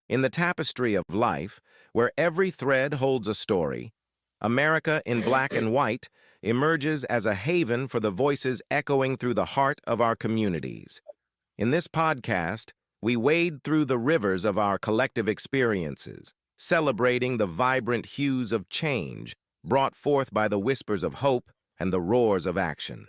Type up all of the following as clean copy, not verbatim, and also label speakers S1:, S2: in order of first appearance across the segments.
S1: In the tapestry of life, where every thread holds a story, America in black and white emerges as a haven for the voices echoing through the heart of our communities. In this podcast, we wade through the rivers of our collective experiences, celebrating the vibrant hues of change brought forth by the whispers of hope and the roars of action.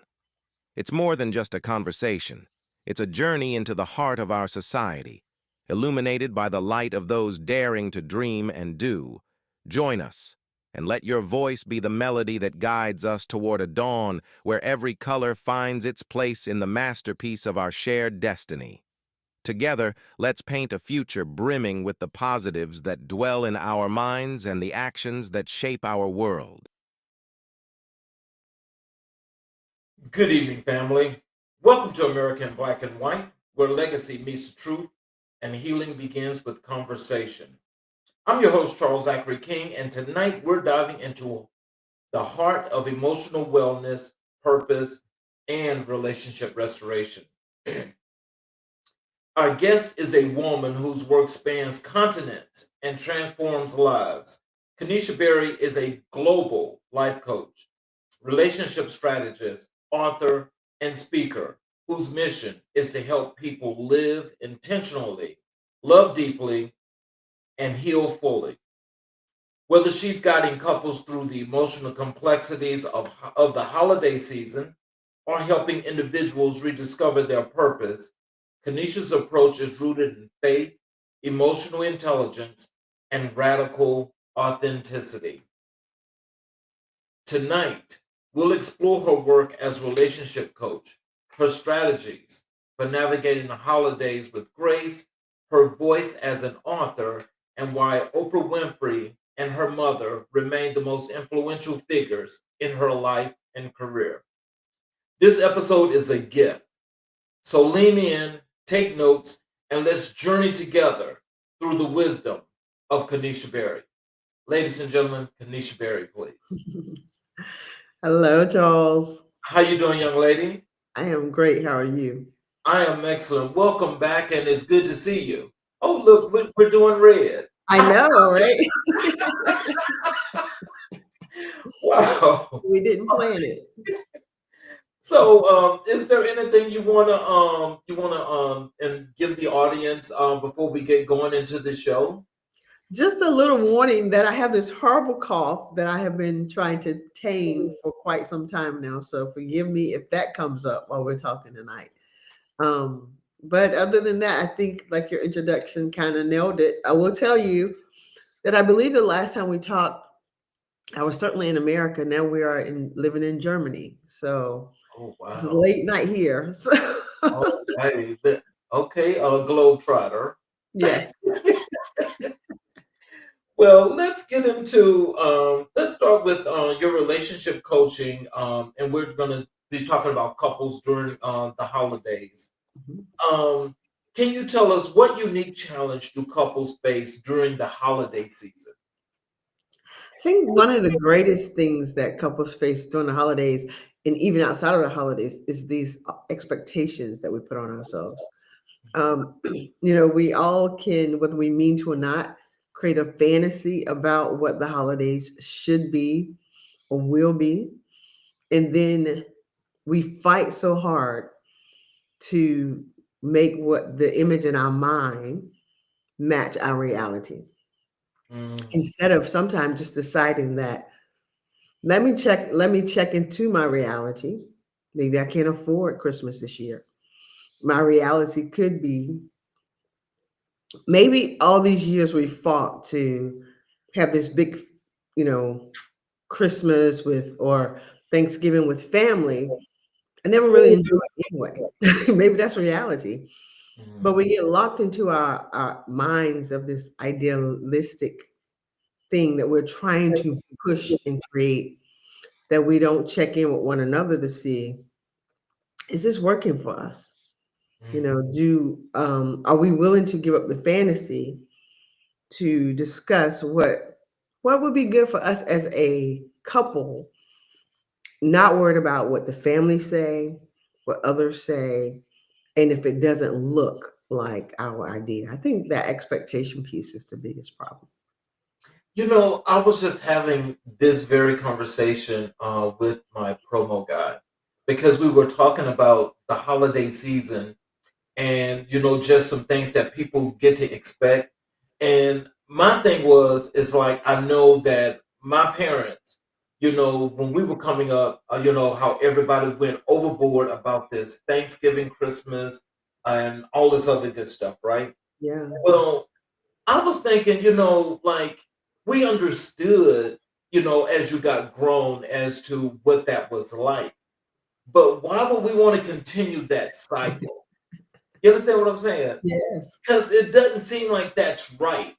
S1: It's more than just a conversation. It's a journey into the heart of our society, illuminated by the light of those daring to dream and do. Join us, and let your voice be the melody that guides us toward a dawn where every color finds its place in the masterpiece of our shared destiny. Together, let's paint a future brimming with the positives that dwell in our minds and the actions that shape our world.
S2: Good evening, family. Welcome to American Black and White, where legacy meets the truth and healing begins with conversation. I'm your host, Charles Zachary King, and tonight we're diving into the heart of emotional wellness, purpose, and relationship restoration. Our guest is a woman whose work spans continents and transforms lives. Caneisha Berry is a global life coach, relationship strategist, author, and speaker whose mission is to help people live intentionally, love deeply, and heal fully. Whether she's guiding couples through the emotional complexities of the holiday season or helping individuals rediscover their purpose, Kanisha's approach is rooted in faith, emotional intelligence, and radical authenticity. Tonight, we'll explore her work as relationship coach, her strategies for navigating the holidays with grace, her voice as an author, and why Oprah Winfrey and her mother remain the most influential figures in her life and career. This episode is a gift, so lean in, take notes, and let's journey together through the wisdom of Kaneisha Berry. Ladies and gentlemen, Kaneisha Berry, please.
S3: Hello, Charles.
S2: How you doing, young lady?
S3: I am great. How are you?
S2: I am excellent. Welcome back, and it's good to see you. Oh, look, we're doing red.
S3: I know, right?
S2: Wow.
S3: We didn't plan it.
S2: So, is there anything you wanna and give the audience before we get going into the show?
S3: Just a little warning that I have this horrible cough that I have been trying to tame for quite some time now. So forgive me if that comes up while we're talking tonight. But other than that, I think like your introduction kind of nailed it. I will tell you that I believe the last time we talked, I was certainly in America. Now we are living in Germany. So
S2: Oh
S3: it's a
S2: wow.
S3: late night here. So
S2: Okay. Okay, a globetrotter.
S3: yes.
S2: Well, let's start with your relationship coaching, and we're gonna be talking about couples during the holidays.
S3: Mhm.
S2: Um, can you tell us what unique challenge do couples face during the holiday season?
S3: I think one of the greatest things that couples face during the holidays and even outside of the holidays is these expectations that we put on ourselves. We all can, whether we mean to or not, create a fantasy about what the holidays should be or will be. And then we fight so hard to make what the image in our mind match our reality
S2: Mm,
S3: instead of sometimes just deciding that let me check into my reality. Maybe I can't afford Christmas this year. My reality could be maybe all these years we fought to have this big, you know, Christmas with or Thanksgiving with family. I never really enjoyed it anyway. Maybe that's reality. But
S2: mm,
S3: we get locked into our minds of this idealistic thing that we're trying to push and create that we don't check in with one another to see, is this working for us?
S2: mm.
S3: Do are we willing to give up the fantasy to discuss what would be good for us as a couple, not worried about what the family say, what others say, and if it doesn't look like our idea. I think that expectation piece is the biggest problem.
S2: I was just having this very conversation with my promo guy because we were talking about the holiday season and just some things that people get to expect. And my thing is like I know that my parents, when we were coming up, how everybody went overboard about this Thanksgiving, Christmas, and all this other good stuff, right?
S3: Yeah.
S2: Well, I was thinking, like we understood, as you got grown as to what that was like. But why would we want to continue that cycle? You understand what I'm saying?
S3: Yes.
S2: Because it doesn't seem like that's right.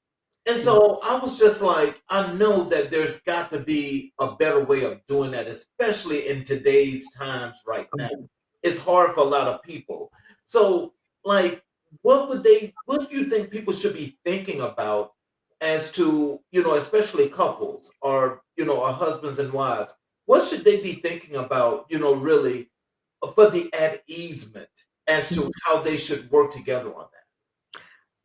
S2: And
S3: Mm.
S2: so I was just like, I know that there's got to be a better way of doing that, especially in today's times right now.
S3: Um,
S2: It's hard for a lot of people. So, like, what do you think people should be thinking about as to, especially couples or, our husbands and wives? What should they be thinking about, really for the at easement as to how they should work together on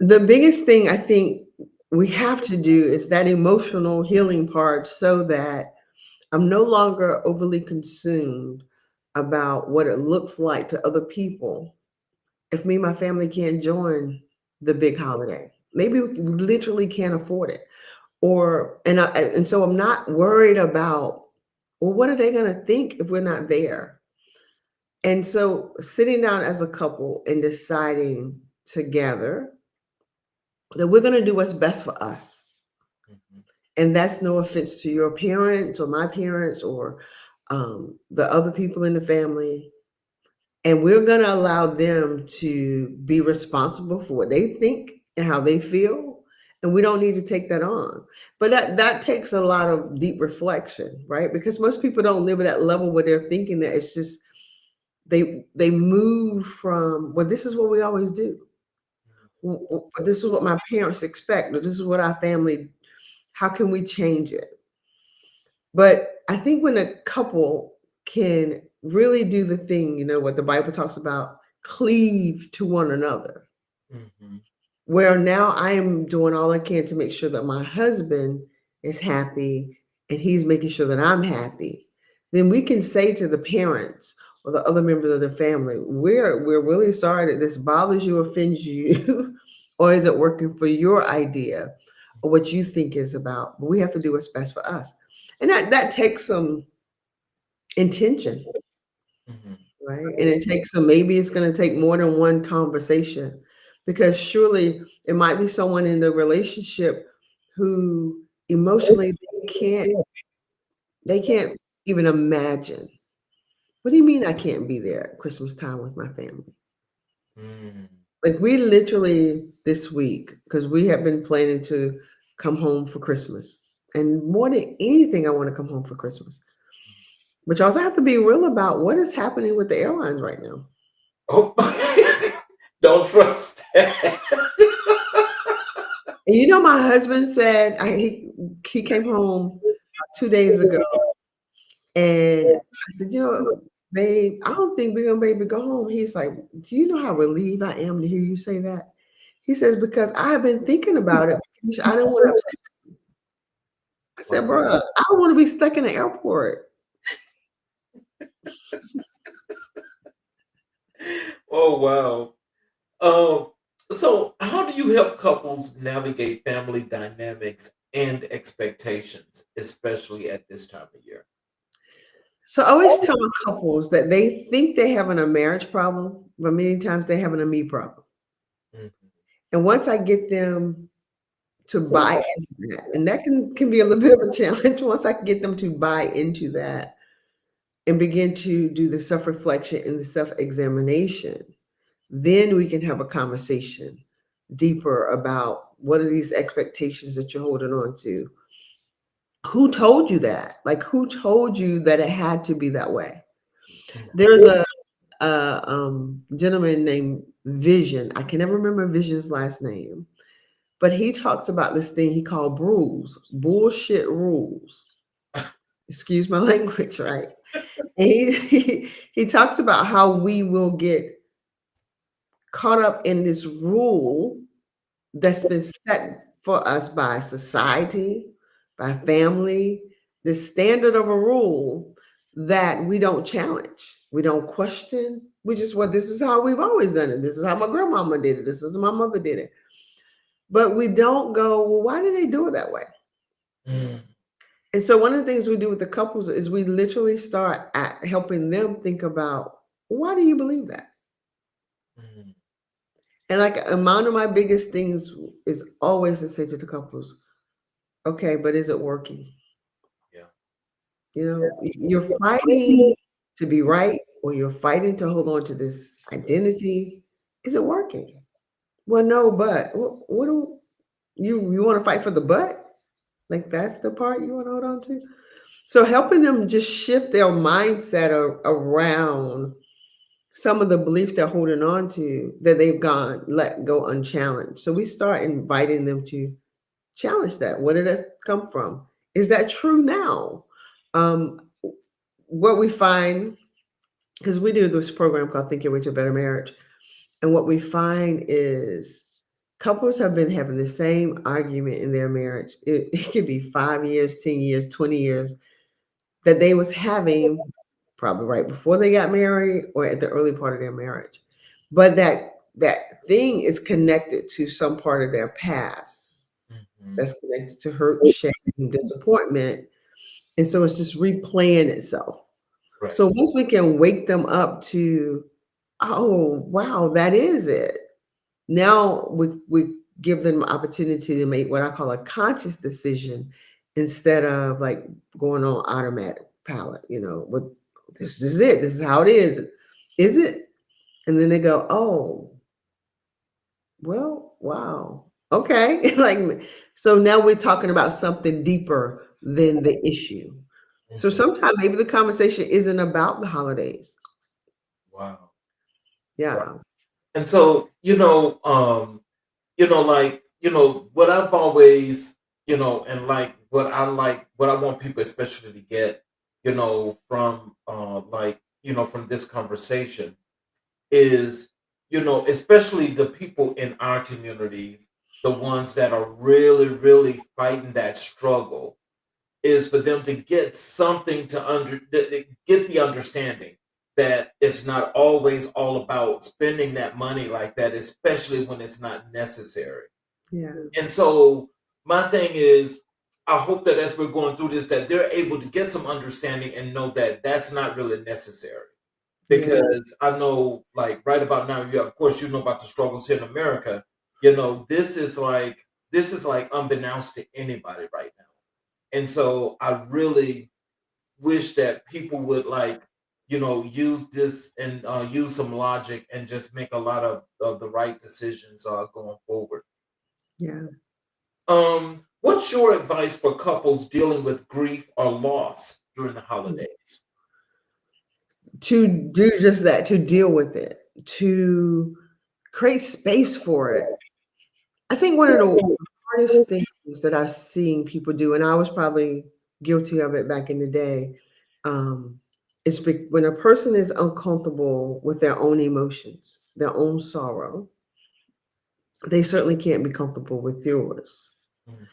S3: The biggest thing I think we have to do is that emotional healing part so that I'm no longer overly consumed about what it looks like to other people if me and my family can't join the big holiday. Maybe we literally can't afford it. And so I'm not worried about, well, what are they going to think if we're not there? And so sitting down as a couple and deciding together that we're going to do what's best for us.
S2: that? Mhm.
S3: And that's no offense to your parents or my parents or the other people in the family. And we're going to allow them to be responsible for what they think and how they feel. And we don't need to take that on. But that takes a lot of deep reflection, right? Because most people don't live at that level where they're thinking that it's just they move from, well, this is what we always do. This is what my parents expect, or this is what our family, how can we change it? But I think when a couple can really do the thing, what the Bible talks about, cleave to one another,
S2: Mhm.
S3: where now I am doing all I can to make sure that my husband is happy and he's making sure that I'm happy, then we can say to the parents or the other members of the family, we're really sorry that this bothers you, offends you, or is it working for your idea or what you think is about? But we have to do what's best for us. And that takes some intention,
S2: Mhm.
S3: right? And it takes some, maybe it's going to take more than one conversation because surely it might be someone in the relationship who emotionally they can't even imagine. What do you mean I can't be there at Christmas time with my family?
S2: Mm.
S3: Like we literally this week, because we have been planning to come home for Christmas. And more than anything, I want to come home for Christmas. But you also have to be real about what is happening with the airlines right now.
S2: Oh, don't trust that.
S3: And my husband said he came home 2 days ago, and I said, babe, I don't think we're gonna be able to go home. He's like, do you know how relieved I am to hear you say that? He says, because I have been thinking about it. I didn't want to upset. I said,
S2: Wow.
S3: bro, I don't want to be stuck in the airport.
S2: Oh wow. Um, so how do you help couples navigate family dynamics and expectations, especially at this time of year?
S3: So I always tell my couples that they think they're having a marriage problem, but many times they're having a me problem.
S2: Mhm.
S3: And once I get them to buy into that, and that can be a little bit of a challenge once I can get them to buy into that and begin to do the self-reflection and the self-examination, then we can have a conversation deeper about what are these expectations that you're holding on to. Who told you that? Like who told you that it had to be that way? There's a gentleman named Vision. I can never remember Vision's last name, but he talks about this thing he called bullshit rules. Excuse my language, right? And he talks about how we will get caught up in this rule that's been set for us by society, by family, the standard of a rule that we don't challenge, we don't question. We just, well, this is how we've always done it. This is how my grandmama did it. This is how my mother did it. But we don't go, well, why did they do it that way?
S2: Mm.
S3: And so one of the things we do with the couples is we literally start at helping them think about, why do you believe that?
S2: Mm.
S3: And like one of my biggest things is always to say to the couples, okay, but is it working?
S2: Yeah.
S3: You know, you're fighting to be right, or you're fighting to hold on to this identity. Is it working? Well, no, but what do you want to fight for the but? Like that's the part you want to hold on to? So helping them just shift their mindset around some of the beliefs they're holding on to that they've gone let go unchallenged. So we start inviting them to challenge that. Where did that come from? Is that true now? Um, what we find, because we do this program called Think Your Way to a Better Marriage, and what we find is couples have been having the same argument in their marriage. It could be 5 years, 10 years, 20 years that they was having probably right before they got married or at the early part of their marriage. But that thing is connected to some part of their past
S2: Mhm.
S3: that's connected to hurt, shame, disappointment. And so it's just replaying itself.
S2: Right.
S3: So once we can wake them up to, oh, wow, that is it. Now we give them an opportunity to make what I call a conscious decision instead of like going on automatic pilot, what this is it, this is how it is. Is it? And then they go, oh, well, wow. Okay. Like so now we're talking about something deeper than the issue. So
S2: Mhm.
S3: sometimes maybe the conversation isn't about the holidays.
S2: Wow.
S3: Yeah.
S2: And so, like, what I've always, and what I want people especially to get, from from this conversation is, especially the people in our communities, the ones that are really, really fighting that struggle, is for them to get something get the understanding that it's not always all about spending that money like that, especially when it's not necessary.
S3: Yeah.
S2: And so my thing is, I hope that as we're going through this, that they're able to get some understanding and know that that's not really necessary.
S3: Yeah.
S2: Because I know, like right about now, yeah, of course, you know about the struggles here in America. This is like unbeknownst to anybody right now. And so I really wish that people would use this and use some logic and just make a lot of the right decisions going forward.
S3: Yeah.
S2: What's your advice for couples dealing with grief or loss during the holidays?
S3: To do just that, to deal with it, to create space for it. I think one of the hardest things that I've seen people do, and I was probably guilty of it back in the day, is when a person is uncomfortable with their own emotions, their own sorrow, they certainly can't be comfortable with yours.
S2: Mhm.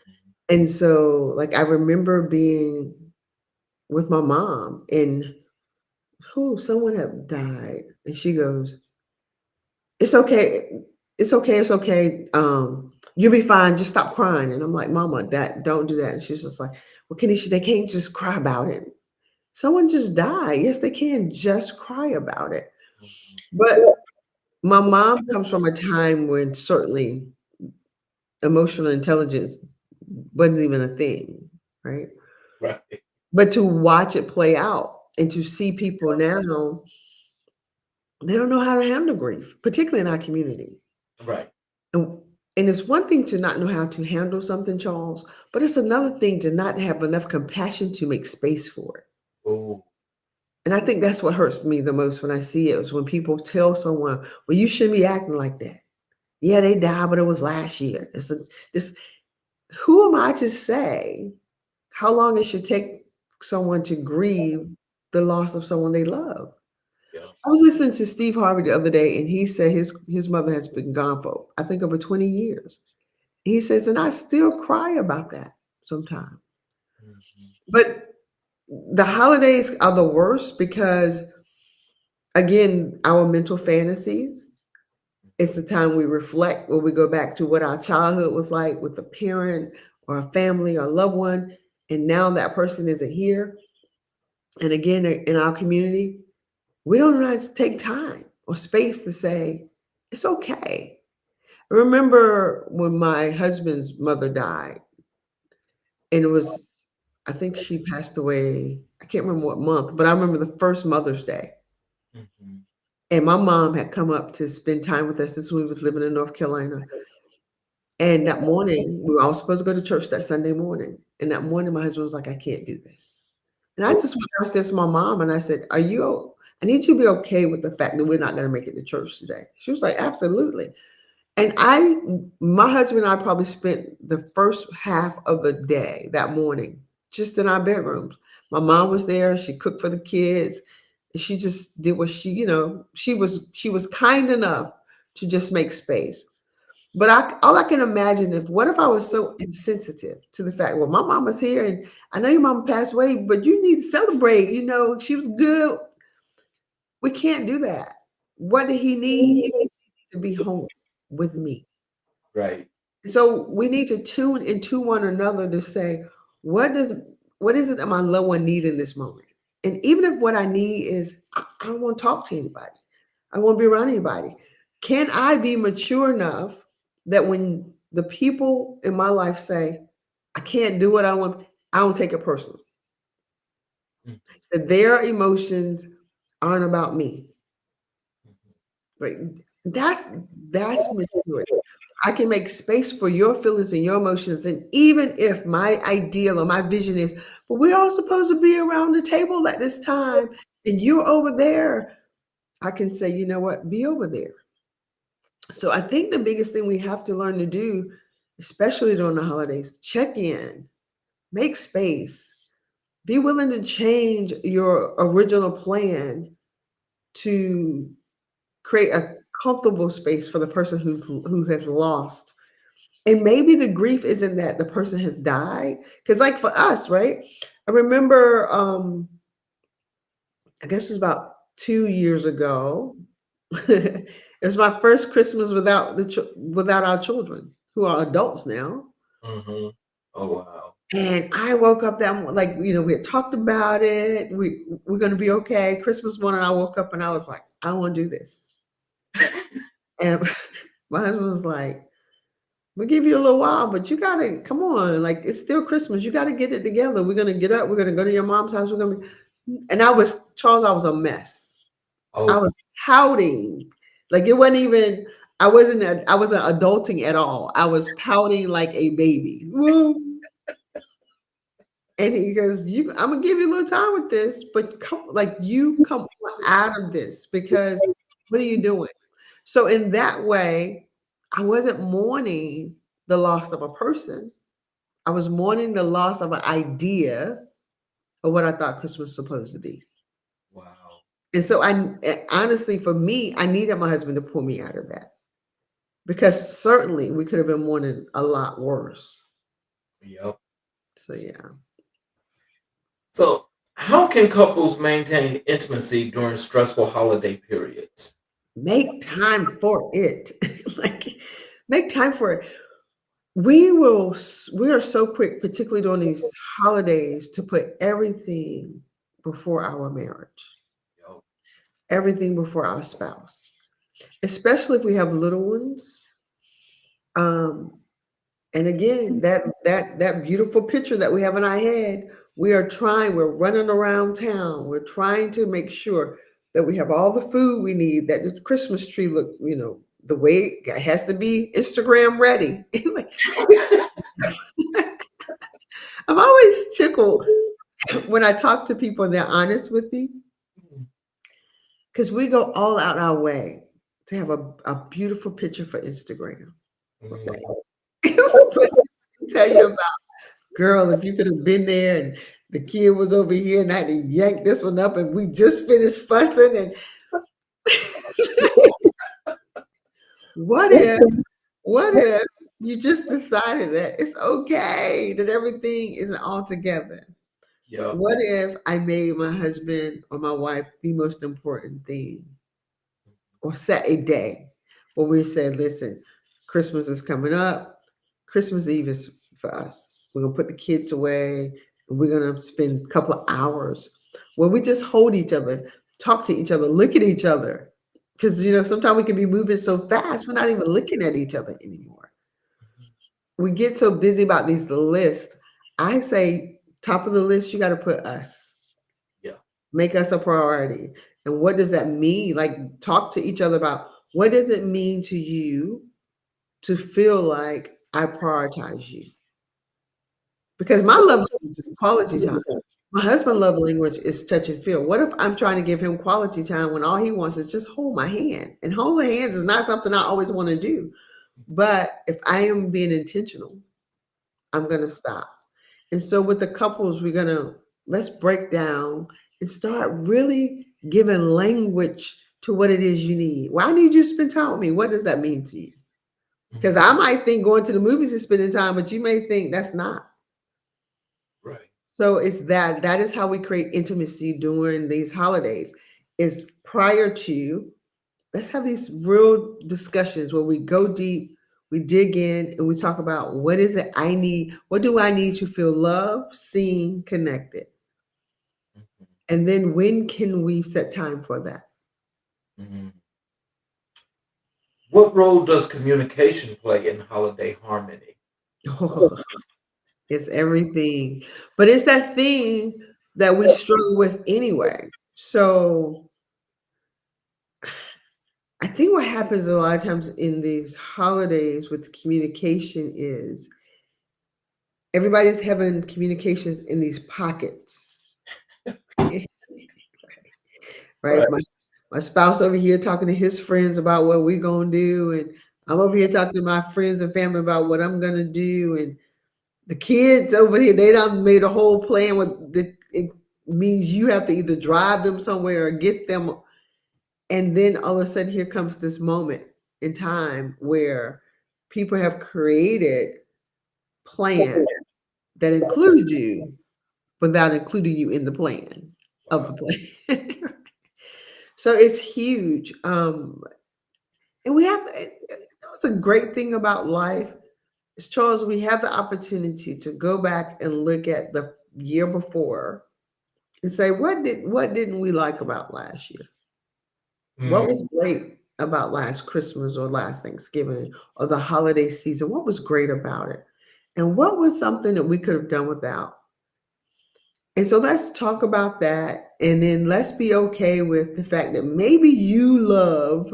S3: And so, like, I remember being with my mom, and someone had died, and she goes, "It's okay. It's okay. It's okay. You'll be fine. Just stop crying." And I'm like, "Mama, that don't do that." And she's just like, "Well, Kaneisha, they can't just cry about it. Someone just died. Yes, they can just cry about it."
S2: Mhm.
S3: But my mom comes from a time when certainly emotional intelligence wasn't even a thing, right?
S2: Right.
S3: But to watch it play out and to see people now, they don't know how to handle grief, particularly in our community.
S2: Right.
S3: And and it's one thing to not know how to handle something, Charles, but it's another thing to not have enough compassion to make space for it.
S2: Oh.
S3: And I think that's what hurts me the most when I see it is when people tell someone, "Well, you shouldn't be acting like that." Yeah, they died, but it was last year. This. Who am I to say how long it should take someone to grieve the loss of someone they love?
S2: Yeah.
S3: I was listening to Steve Harvey the other day, and he said his mother has been gone for, I think, over 20 years. He says, and I still cry about that sometimes.
S2: Mhm.
S3: But the holidays are the worst because, again, our mental fantasies. It's the time we reflect, where we go back to what our childhood was like with a parent or a family or a loved one, and now that person isn't here. And again, in our community, we don't know how to take time or space to say, it's okay. I remember when my husband's mother died, and it was, I think she passed away, I can't remember what month, but I remember the first Mother's Day.
S2: Mhm.
S3: And my mom had come up to spend time with us. This was when we was living in North Carolina. And that morning, we were all supposed to go to church that Sunday morning. And that morning, my husband was like, I can't do this. And I just reversed this to my mom and I said, I need you to be okay with the fact that we're not going to make it to church today. She was like, absolutely. And my husband and I probably spent the first half of the day that morning just in our bedrooms. My mom was there. She cooked for the kids. She just did what she was kind enough to just make space. But all I can imagine, what if I was so insensitive to the fact, well, my mama's here and I know your mama passed away, but you need to celebrate. She was good. We can't do that. What did he need? He needs to be home with me.
S2: Right.
S3: So we need to tune into one another to say, what does what is it that my loved one need in this moment? And even if what I need is, I don't want to talk to anybody. I won't be around anybody. Can I be mature enough that when the people in my life say, I can't do what I want, I don't take it personal.
S2: Mhm.
S3: That their emotions aren't about me. Right? That's that's maturity. I can make space for your feelings and your emotions. And even if my ideal or my vision is, but we're all supposed to be around the table at this time, and you're over there, I can say, you know what, be over there. So I think the biggest thing we have to learn to do, especially during the holidays, check in, make space, be willing to change your original plan to create a comfortable space for the person who has lost. And maybe the grief isn't that the person has died. Because like for us, right? I remember I guess it was about 2 years ago. It was my first Christmas without our children, who are adults now.
S2: Mhm. Oh wow.
S3: And I woke up like, we had talked about it. We're gonna be okay. Christmas morning, I woke up and I was like, I want to do this. And my husband was like, we'll give you a little while, but you gotta come on. Like, it's still Christmas. You gotta get it together. We're gonna get up. We're gonna go to your mom's house. And I was a mess. I
S2: Oh.
S3: was pouting. Like it wasn't even, I wasn't adulting at all. I was pouting like a baby. Woo. And he goes, I'm gonna give you a little time with this, but come out of this, because what are you doing? So in that way, I wasn't mourning the loss of a person. I was mourning the loss of an idea of what I thought Christmas was supposed to be.
S2: Wow.
S3: And so honestly, for me, I needed my husband to pull me out of that, because certainly we could have been mourning a lot worse.
S2: Yep.
S3: So yeah.
S2: So, how can couples maintain intimacy during stressful holiday periods?
S3: Make time for it. Like, make time for it. We are so quick, particularly during these holidays, to put everything before our marriage,
S2: Yep.
S3: everything before our spouse, especially if we have little ones. Um, and again, that beautiful picture that we have in our head, we're running around town, we're trying to make sure that we have all the food we need, that the Christmas tree look, the way it has to be Instagram ready. Like, I'm always tickled when I talk to people and they're honest with me, because we go all out our way to have a beautiful picture for Instagram.
S2: Mhm.
S3: But tell you about, girl, if you could have been there and the kid was over here and I had to yank this one up and we just finished fussing. And What if, what if you just decided that it's okay, that everything isn't all together?
S2: Yeah.
S3: What if I made my husband or my wife the most important thing, or set a day where we said, listen, Christmas is coming up. Christmas Eve is for us. We're gonna put the kids away and we're gonna spend a couple of hours where we just hold each other, talk to each other, look at each other. Because sometimes we can be moving so fast, we're not even looking at each other anymore. We get so busy about these lists. I say top of the list, you got to put us.
S2: Yeah.
S3: Make us a priority. And what does that mean? Like, talk to each other about, what does it mean to you to feel like I prioritize you? Because my love language is quality time. My husband's love language is touch and feel. What if I'm trying to give him quality time when all he wants is just hold my hand? And holding hands is not something I always want to do. But if I am being intentional, I'm going to stop. And so with the couples, let's break down and start really giving language to what it is you need. Well, I need you to spend time with me. What does that mean to you? Because I might think going to the movies is spending time, but you may think that's not.
S2: Right.
S3: So it's that is how we create intimacy during these holidays. Is prior to, let's have these real discussions where we go deep, we dig in, and we talk about what is it I need, what do I need to feel loved, seen, connected. And then when can we set time for that?
S2: What role does communication play in holiday harmony?
S3: Oh, it's everything. But it's that thing that we struggle with anyway. So I think what happens a lot of times in these holidays with communication is everybody's having communications in these pockets. Right?
S2: Right.
S3: My spouse over here talking to his friends about what we're gonna do, and I'm over here talking to my friends and family about what I'm gonna do, and the kids over here, they done made a whole plan with it means you have to either drive them somewhere or get them. And then all of a sudden, here comes this moment in time where people have created plans that include you without including you in the plan of the plan. So it's huge. And we have, it's a great thing about life. Is, Charles, we have the opportunity to go back and look at the year before and say, what didn't we like about last year? What was great about last Christmas or last Thanksgiving or the holiday season? What was great about it? And what was something that we could have done without? And so let's talk about that. And then let's be okay with the fact that maybe you love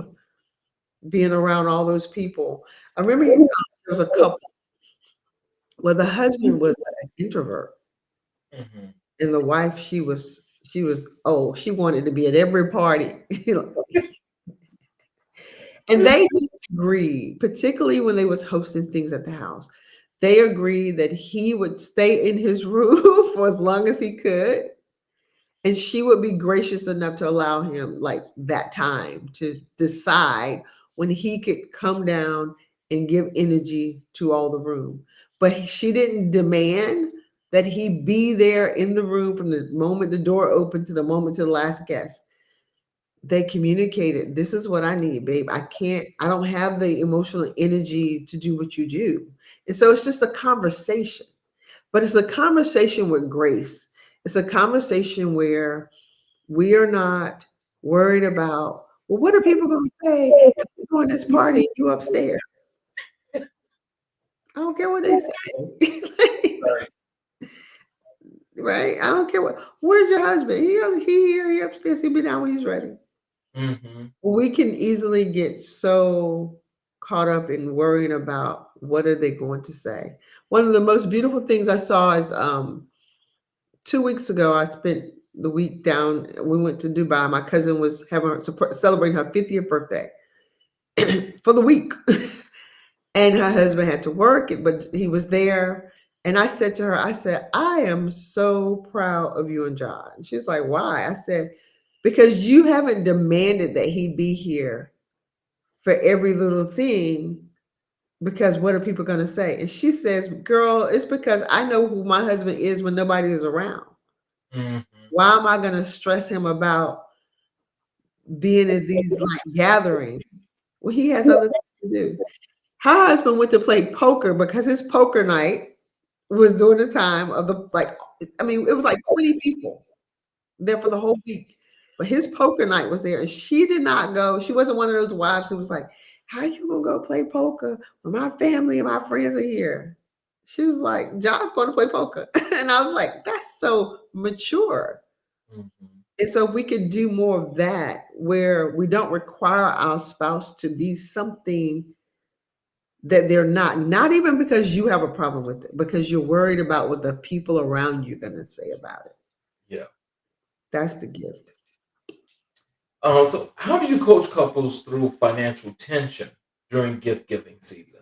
S3: being around all those people. I remember there was a couple where the husband was an introvert and the wife, she wanted to be at every party. And they disagreed, particularly when they was hosting things at the house. They agreed that he would stay in his room for as long as he could, and she would be gracious enough to allow him like that time to decide when he could come down and give energy to all the room. But she didn't demand that he be there in the room from the moment the door opened to the moment to the last guest. They communicated, this is what I need, babe. I don't have the emotional energy to do what you do. And so it's just a conversation, but it's a conversation with grace. It's a conversation where we are not worried about, well, what are people going to say if we go to this party and you upstairs? I don't care what they say. Right? I don't care where's your husband? He here, he upstairs, he'll be down when he's ready. We can easily get so caught up in worrying about what are they going to say. One of the most beautiful things I saw is 2 weeks ago, I spent the week down. We went to Dubai. My cousin was celebrating her 50th birthday for the week. And her husband had to work, but he was there. And I said to her, I said, I am so proud of you and John. And she was like, why? I said, because you haven't demanded that he be here for every little thing, because what are people going to say? And she says, girl, it's because I know who my husband is when nobody is around.
S2: Mhm.
S3: Why am I going to stress him about being at these like gatherings? Well, he has other things to do. Her husband went to play poker because his poker night was during the time of the like, I mean, it was like 20 people there for the whole week. But his poker night was there, and she did not go. She wasn't one of those wives who was like, "How you gonna go play poker when my family and my friends are here?" She was like, "John's going to play poker," and I was like, "That's so mature."
S2: Mhm.
S3: And so, if we could do more of that, where we don't require our spouse to be something that they're not even because you have a problem with it, because you're worried about what the people around you are going to say about it.
S2: Yeah.
S3: That's the gift.
S2: So, how do you coach couples through financial tension during gift giving season?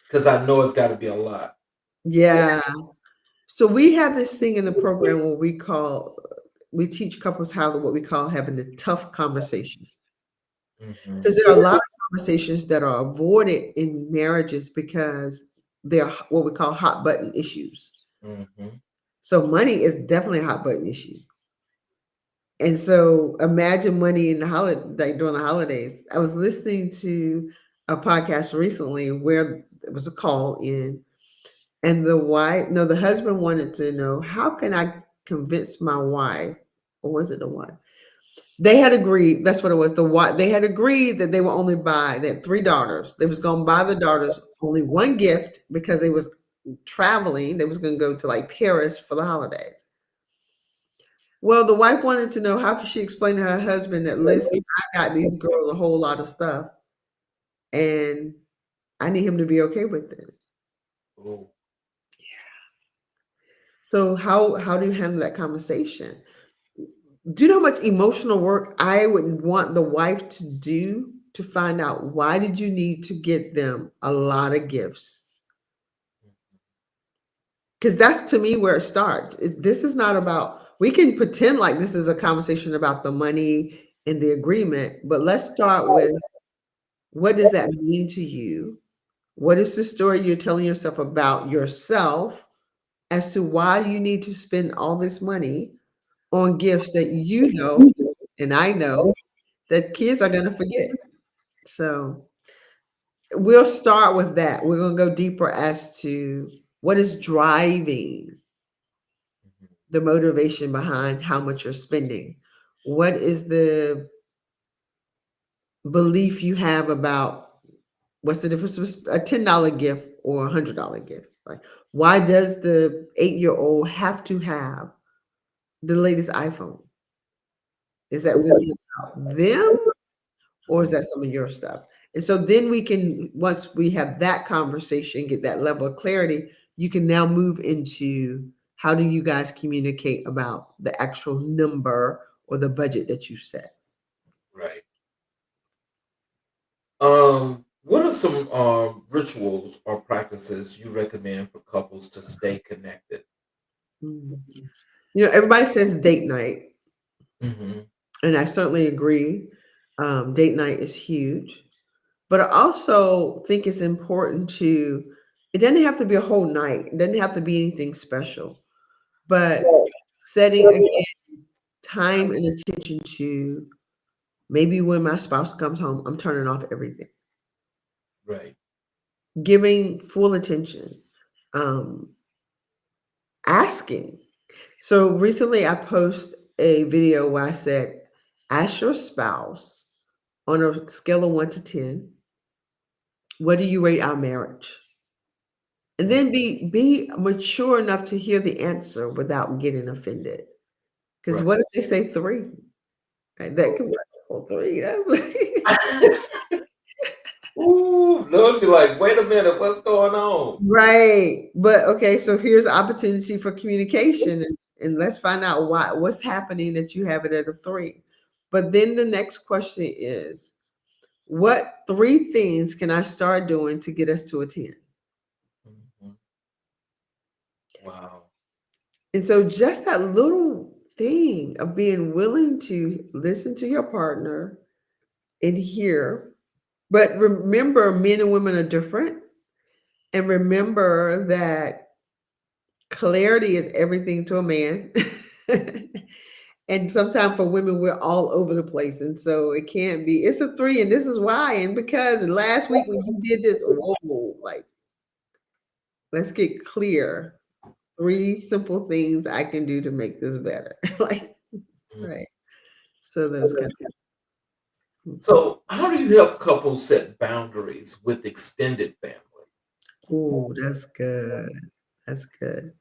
S2: Because I know it's got to be a lot.
S3: Yeah. So we have this thing in the program where we teach couples how to what we call having the tough conversation.
S2: Mhm.
S3: Because there are a lot of conversations that are avoided in marriages because they're what we call hot button issues.
S2: Mhm.
S3: So money is definitely a hot button issue. And so imagine money in the holiday like during the holidays. I was listening to a podcast recently where it was a call in. And the wife, no, the husband wanted to know, how can I convince my wife, or was it the wife? They had agreed, that's what it was. The wife, they had agreed that they would only buy, they had three daughters. They was gonna buy the daughters only one gift because they was traveling. They was gonna go to like Paris for the holidays. Well, the wife wanted to know how could she explain to her husband that, listen, I got these girls a whole lot of stuff and I need him to be okay with it.
S2: Oh.
S3: So how do you handle that conversation? Do you know how much emotional work I would want the wife to do to find out why did you need to get them a lot of gifts? Because that's to me where it starts. This is not about, we can pretend like this is a conversation about the money and the agreement, but let's start with, what does that mean to you? What is the story you're telling yourself about yourself as to why you need to spend all this money on gifts that you know and I know that kids are going to forget? So we'll start with that. We're going to go deeper as to what is driving the motivation behind how much you're spending. What is the belief you have about what's the difference between a $10 gift or $100 gift? Like, why does the 8-year-old have to have the latest iPhone? Is that really about them, or is that some of your stuff? And so then we can, once we have that conversation, get that level of clarity, you can now move into how do you guys communicate about the actual number or the budget that you set.
S2: Right. What are some rituals or practices you recommend for couples to stay connected?
S3: Mm. Everybody says date night,
S2: Hmm.
S3: and I certainly agree. Date night is huge, but I also think it's important to, it doesn't have to be a whole night, it doesn't have to be anything special, but setting again time and attention to, maybe when my spouse comes home, I'm turning off everything,
S2: Right.
S3: giving full attention, um, asking. So recently I posted a video where I said, ask your spouse on a scale of 1 to 10, what do you rate our marriage? And then be mature enough to hear the answer without getting offended. Because
S2: Right.
S3: what if they say 3? Right? That could be like, oh, 3. That's
S2: Ooh, they'll be like, wait a minute, what's going on?
S3: right. But okay, so here's opportunity for communication, and let's find out what's happening that you have it at a 3. But then the next question is, what 3 things can I start doing to get us to a 10?
S2: Mhm. Wow.
S3: And so just that little thing of being willing to listen to your partner and hear But remember, men and women are different. And remember that clarity is everything to a man. And sometimes for women, we're all over the place. And so it can't be, it's a three, and this is why, and because, and last week when you did this, whoa, like, let's get clear. 3 simple things I can do to make this better. Like, right. So those kind of
S2: So, how do you help couples set boundaries with extended family?
S3: Ooh, that's good. That's good.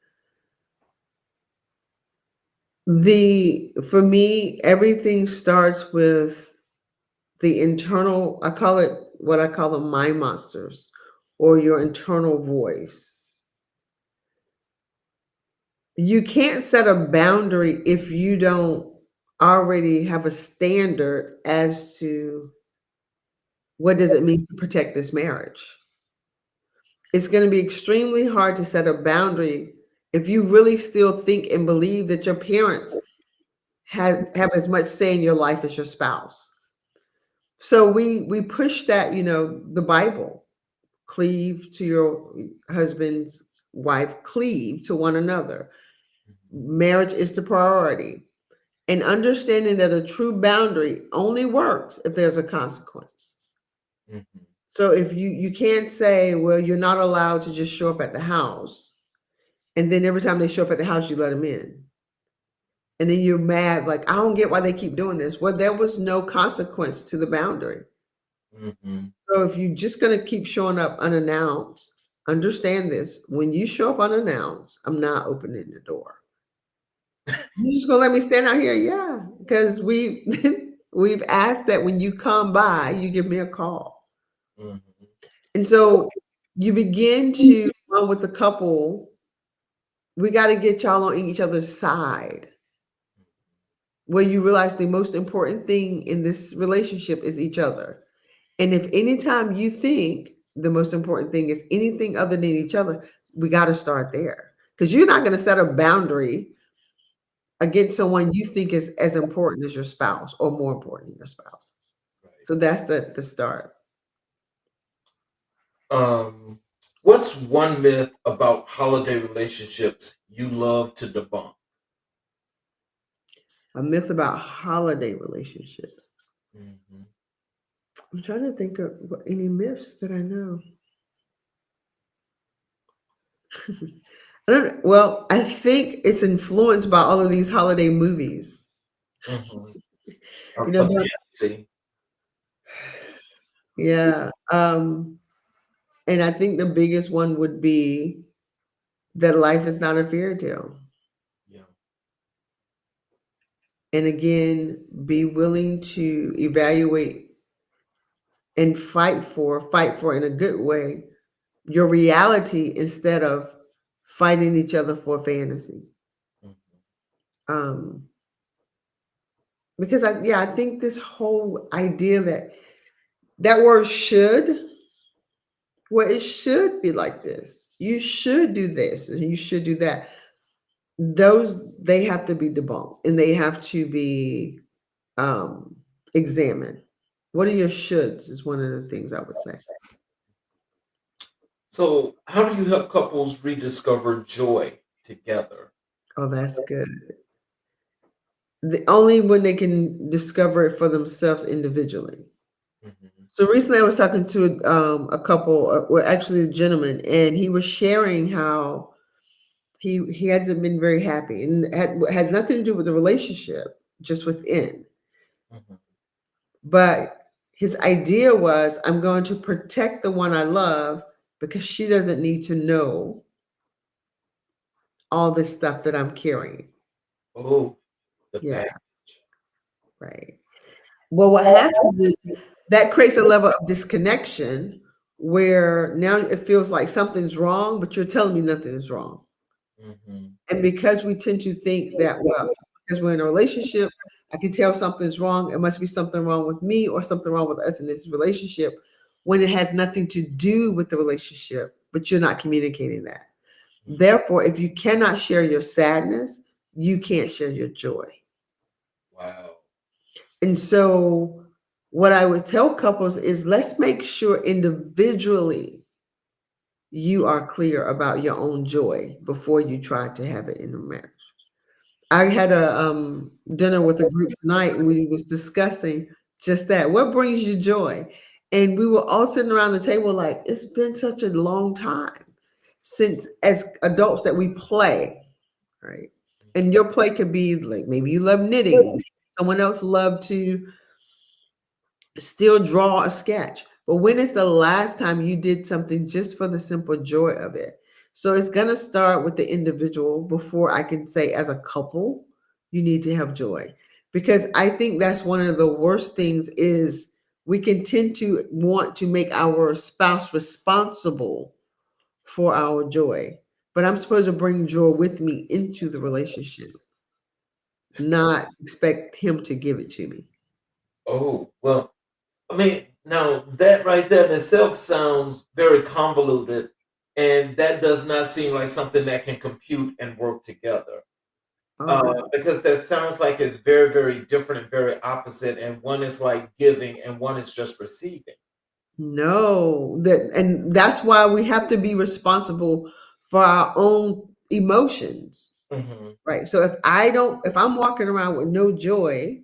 S3: For me, everything starts with the internal, I call it what I call the mind monsters or your internal voice. You can't set a boundary if you don't already have a standard as to what does it mean to protect this marriage. It's going to be extremely hard to set a boundary if you really still think and believe that your parents have as much say in your life as your spouse. So we push that, the Bible, cleave to your husband's wife, cleave to one another. Marriage is the priority. And understanding that a true boundary only works if there's a consequence.
S2: Mhm.
S3: So if you can't say, well, you're not allowed to just show up at the house, and then every time they show up at the house, you let them in. And then you're mad, like, I don't get why they keep doing this. Well, there was no consequence to the boundary.
S2: Mhm.
S3: So if you're just going to keep showing up unannounced, understand this. When you show up unannounced, I'm not opening the door. You just gonna let me stand out here? Yeah, because we've asked that when you come by, you give me a call.
S2: Mhm.
S3: And so you begin to run with the couple. We got to get y'all on each other's side, where you realize the most important thing in this relationship is each other. And if anytime you think the most important thing is anything other than each other, we got to start there. Because you're not going to set a boundary against someone you think is as important as your spouse or more important than your spouse.
S2: Right.
S3: So that's the start.
S2: Um, what's one myth about holiday relationships you love to debunk?
S3: A myth about holiday relationships.
S2: Mhm.
S3: I'm trying to think of any myths that I know. Well, I think it's influenced by all of these holiday movies.
S2: Mhm.
S3: You
S2: A
S3: know,
S2: fantasy.
S3: yeah. And I think the biggest one would be that life is not a fairy tale.
S2: Yeah.
S3: And again, be willing to evaluate and fight for in a good way, your reality instead of fighting each other for fantasy.
S2: Mhm.
S3: Um, because I think this whole idea that word should, well, it should be like this. You should do this and you should do that. Those they have to be debunked and they have to be um examined. What are your shoulds is one of the things I would say.
S2: So, how do you help couples rediscover joy together?
S3: Oh, that's good. Only when they can discover it for themselves individually.
S2: Mhm.
S3: So recently, I was talking to a couple, well, actually a gentleman, and he was sharing how he hasn't been very happy, and had nothing to do with the relationship, just within.
S2: Mhm.
S3: But his idea was, I'm going to protect the one I love because she doesn't need to know all this stuff that I'm carrying.
S2: Oh, the
S3: Yeah,
S2: baggage.
S3: right. Well, what happens is that creates a level of disconnection where now it feels like something's wrong, but you're telling me nothing is wrong.
S2: Mhm.
S3: And because we tend to think that, well, because we're in a relationship, I can tell something's wrong. It must be something wrong with me or something wrong with us in this relationship when it has nothing to do with the relationship, but you're not communicating that.
S2: Mhm.
S3: Therefore, if you cannot share your sadness, you can't share your joy.
S2: Wow.
S3: And so what I would tell couples is let's make sure individually you are clear about your own joy before you try to have it in a marriage. I had a dinner with a group tonight, and we was discussing just that. What brings you joy? And we were all sitting around the table like, it's been such a long time since as adults that we play, right? And your play could be like maybe you love knitting, someone else loved to still draw a sketch. But when is the last time you did something just for the simple joy of it? So it's going to start with the individual before I can say, as a couple, you need to have joy. Because I think that's one of the worst things is we can tend to want to make our spouse responsible for our joy. But I'm supposed to bring joy with me into the relationship, not expect him to give it to me.
S2: Oh, well, I mean, now that right there in itself sounds very convoluted, and that does not seem like something that can compute and work together.
S3: Oh, no.
S2: Because that sounds like it's very, very different and very opposite, and one is like giving, and one is just receiving.
S3: No, and that's why we have to be responsible for our own emotions,
S2: Hmm.
S3: right? So if I'm walking around with no joy,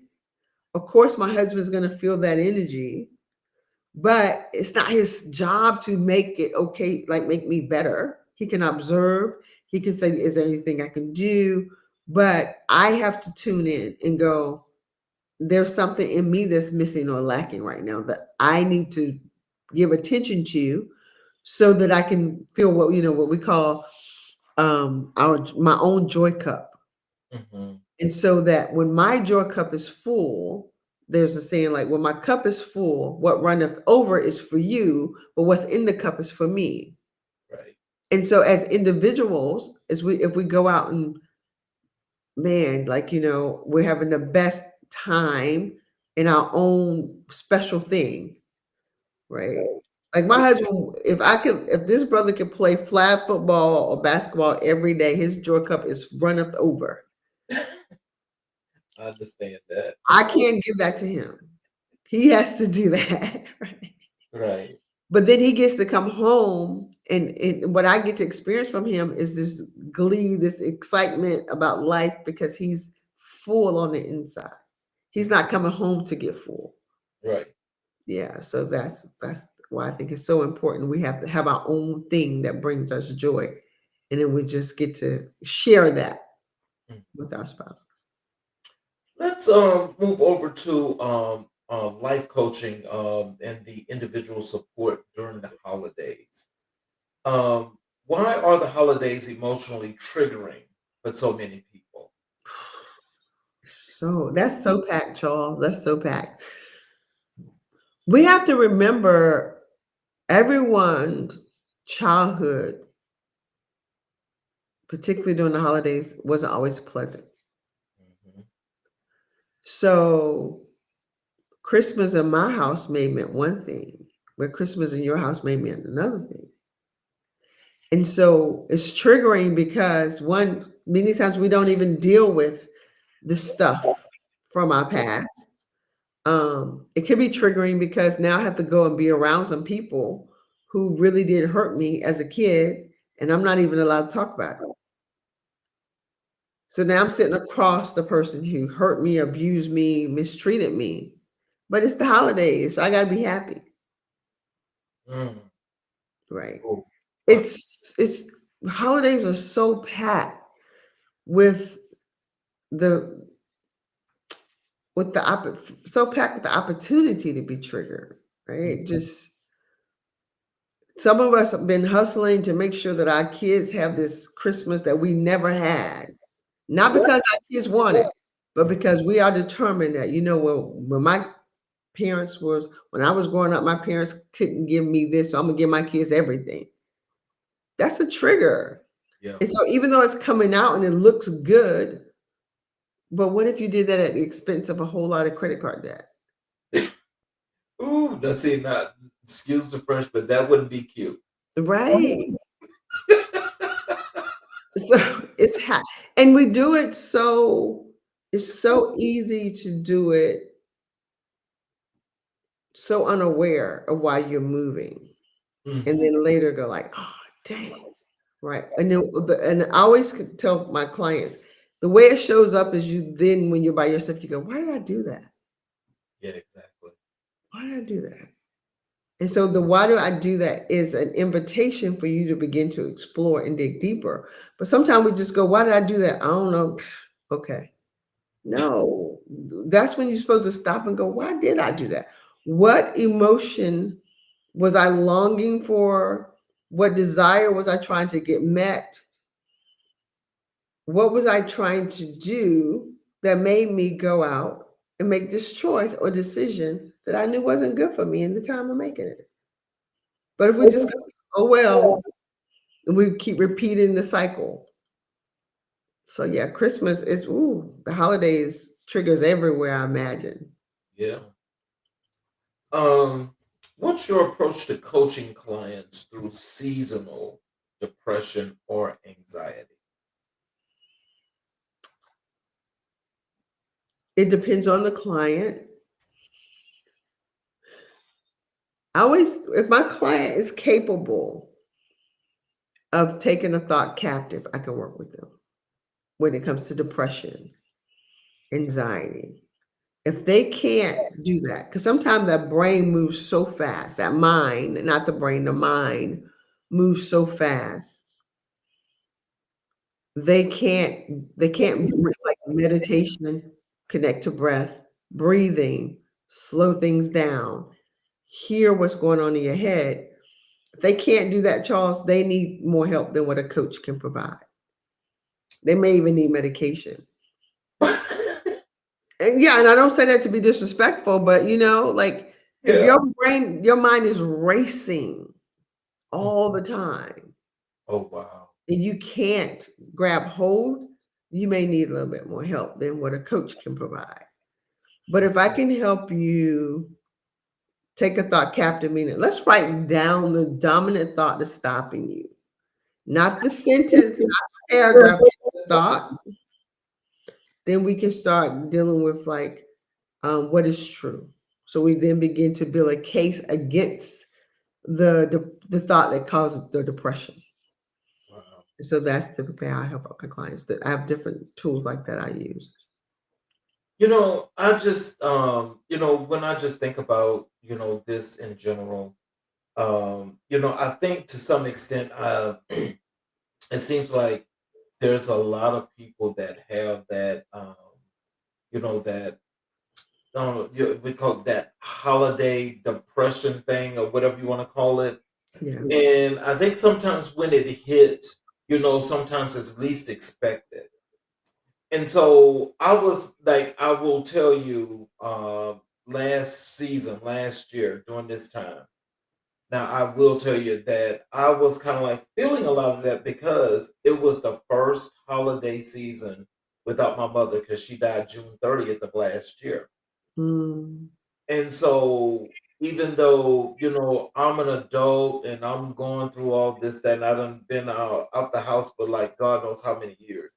S3: of course my husband's going to feel that energy, but it's not his job to make it okay, like make me better. He can observe, he can say, is there anything I can do? But I have to tune in and go, there's something in me that's missing or lacking right now that I need to give attention to so that I can feel what we call our my own joy cup.
S2: Hmm.
S3: And so that when my joy cup is full, there's a saying like, when my cup is full, what runneth over is for you, but what's in the cup is for me.
S2: Right.
S3: And so as individuals, if we go out and man, like, we're having the best time in our own special thing, right? Like my husband, if this brother could play flag football or basketball every day, his joy cup is runneth over.
S2: I understand that.
S3: I can't give that to him. He has to do that. Right?
S2: Right.
S3: But then he gets to come home, and what I get to experience from him is this glee, this excitement about life because he's full on the inside. He's not coming home to get full.
S2: Right.
S3: Yeah, so that's why I think it's so important. We have to have our own thing that brings us joy, and then we just get to share that
S2: Mm.
S3: with our spouse.
S2: Let's move over to life coaching and the individual support during the holidays. Why are the holidays emotionally triggering for so many people?
S3: So that's so packed, Charles. That's so packed. We have to remember everyone's childhood, particularly during the holidays, wasn't always pleasant.
S2: Mhm.
S3: So Christmas in my house may meant one thing, but Christmas in your house may mean another thing. And so it's triggering because many times we don't even deal with the stuff from our past. It can be triggering because now I have to go and be around some people who really did hurt me as a kid, and I'm not even allowed to talk about it. So now I'm sitting across the person who hurt me, abused me, mistreated me. But it's the holidays, so I gotta be happy,
S2: Mm.
S3: right?
S2: Oh, wow.
S3: It's holidays are so packed with the so packed with the opportunity to be triggered, right? Just some of us have been hustling to make sure that our kids have this Christmas that we never had. Not because our kids want it, but because we are determined that, when when I was growing up, my parents couldn't give me this, so I'm gonna give my kids everything. That's a trigger.
S2: Yeah.
S3: And so even though it's coming out and it looks good, but what if you did that at the expense of a whole lot of credit card debt?
S2: Ooh, that's it. Not excuse the French, but that wouldn't be cute.
S3: Right. So and we do it it's so easy to do it so unaware of why you're moving, and
S2: Mhm.
S3: then later go like, oh dang, right? And then and I always tell my clients, the way it shows up is you then when you're by yourself, you go, why did I do that?
S2: Yeah, exactly.
S3: Why did I do that? And so the why do I do that is an invitation for you to begin to explore and dig deeper. But sometimes we just go, why did I do that? I don't know. Okay. No, that's when you're supposed to stop and go, why did I do that? What emotion was I longing for? What desire was I trying to get met? What was I trying to do that made me go out and make this choice or decision that I knew wasn't good for me in the time of making it? But if we just go, oh well, and we keep repeating the cycle. So yeah, Christmas is the holidays triggers everywhere, I imagine.
S2: Yeah. Um, what's your approach to coaching clients through seasonal depression or anxiety?
S3: It depends on the client. I always, if my client is capable of taking a thought captive, I can work with them when it comes to depression, anxiety. If they can't do that, because sometimes that brain moves so fast, that mind, not the brain, the mind moves so fast, they can't like meditation, connect to breath, breathing, slow things down, hear what's going on in your head. If they can't do that, Charles, they need more help than what a coach can provide. They may even need medication. And yeah, and I don't say that to be disrespectful, but like if
S2: Yeah.
S3: your mind is racing all the time
S2: Oh wow.
S3: and you can't grab hold, you may need a little bit more help than what a coach can provide. But if I can help you take a thought captive, meaning let's write down the dominant thought that's stopping you, not the sentence, not the paragraph, the thought, then we can start dealing with like what is true. So we then begin to build a case against the thought that causes the depression.
S2: Wow.
S3: So that's typically how I help out my clients. That I have different tools like that I use.
S2: I just when I just think about, this in general, I think to some extent it seems like there's a lot of people that have that that we call it that holiday depression thing or whatever you want to call it.
S3: Yeah.
S2: And I think sometimes when it hits, sometimes it's least expected. And so I was like, I will tell you, last year during this time. Now I will tell you that I was kind of like feeling a lot of that because it was the first holiday season without my mother because she died June 30th of last year.
S3: Mm,
S2: And so even though, I'm an adult and I'm going through all this, that and I done been out the house for like God knows how many years.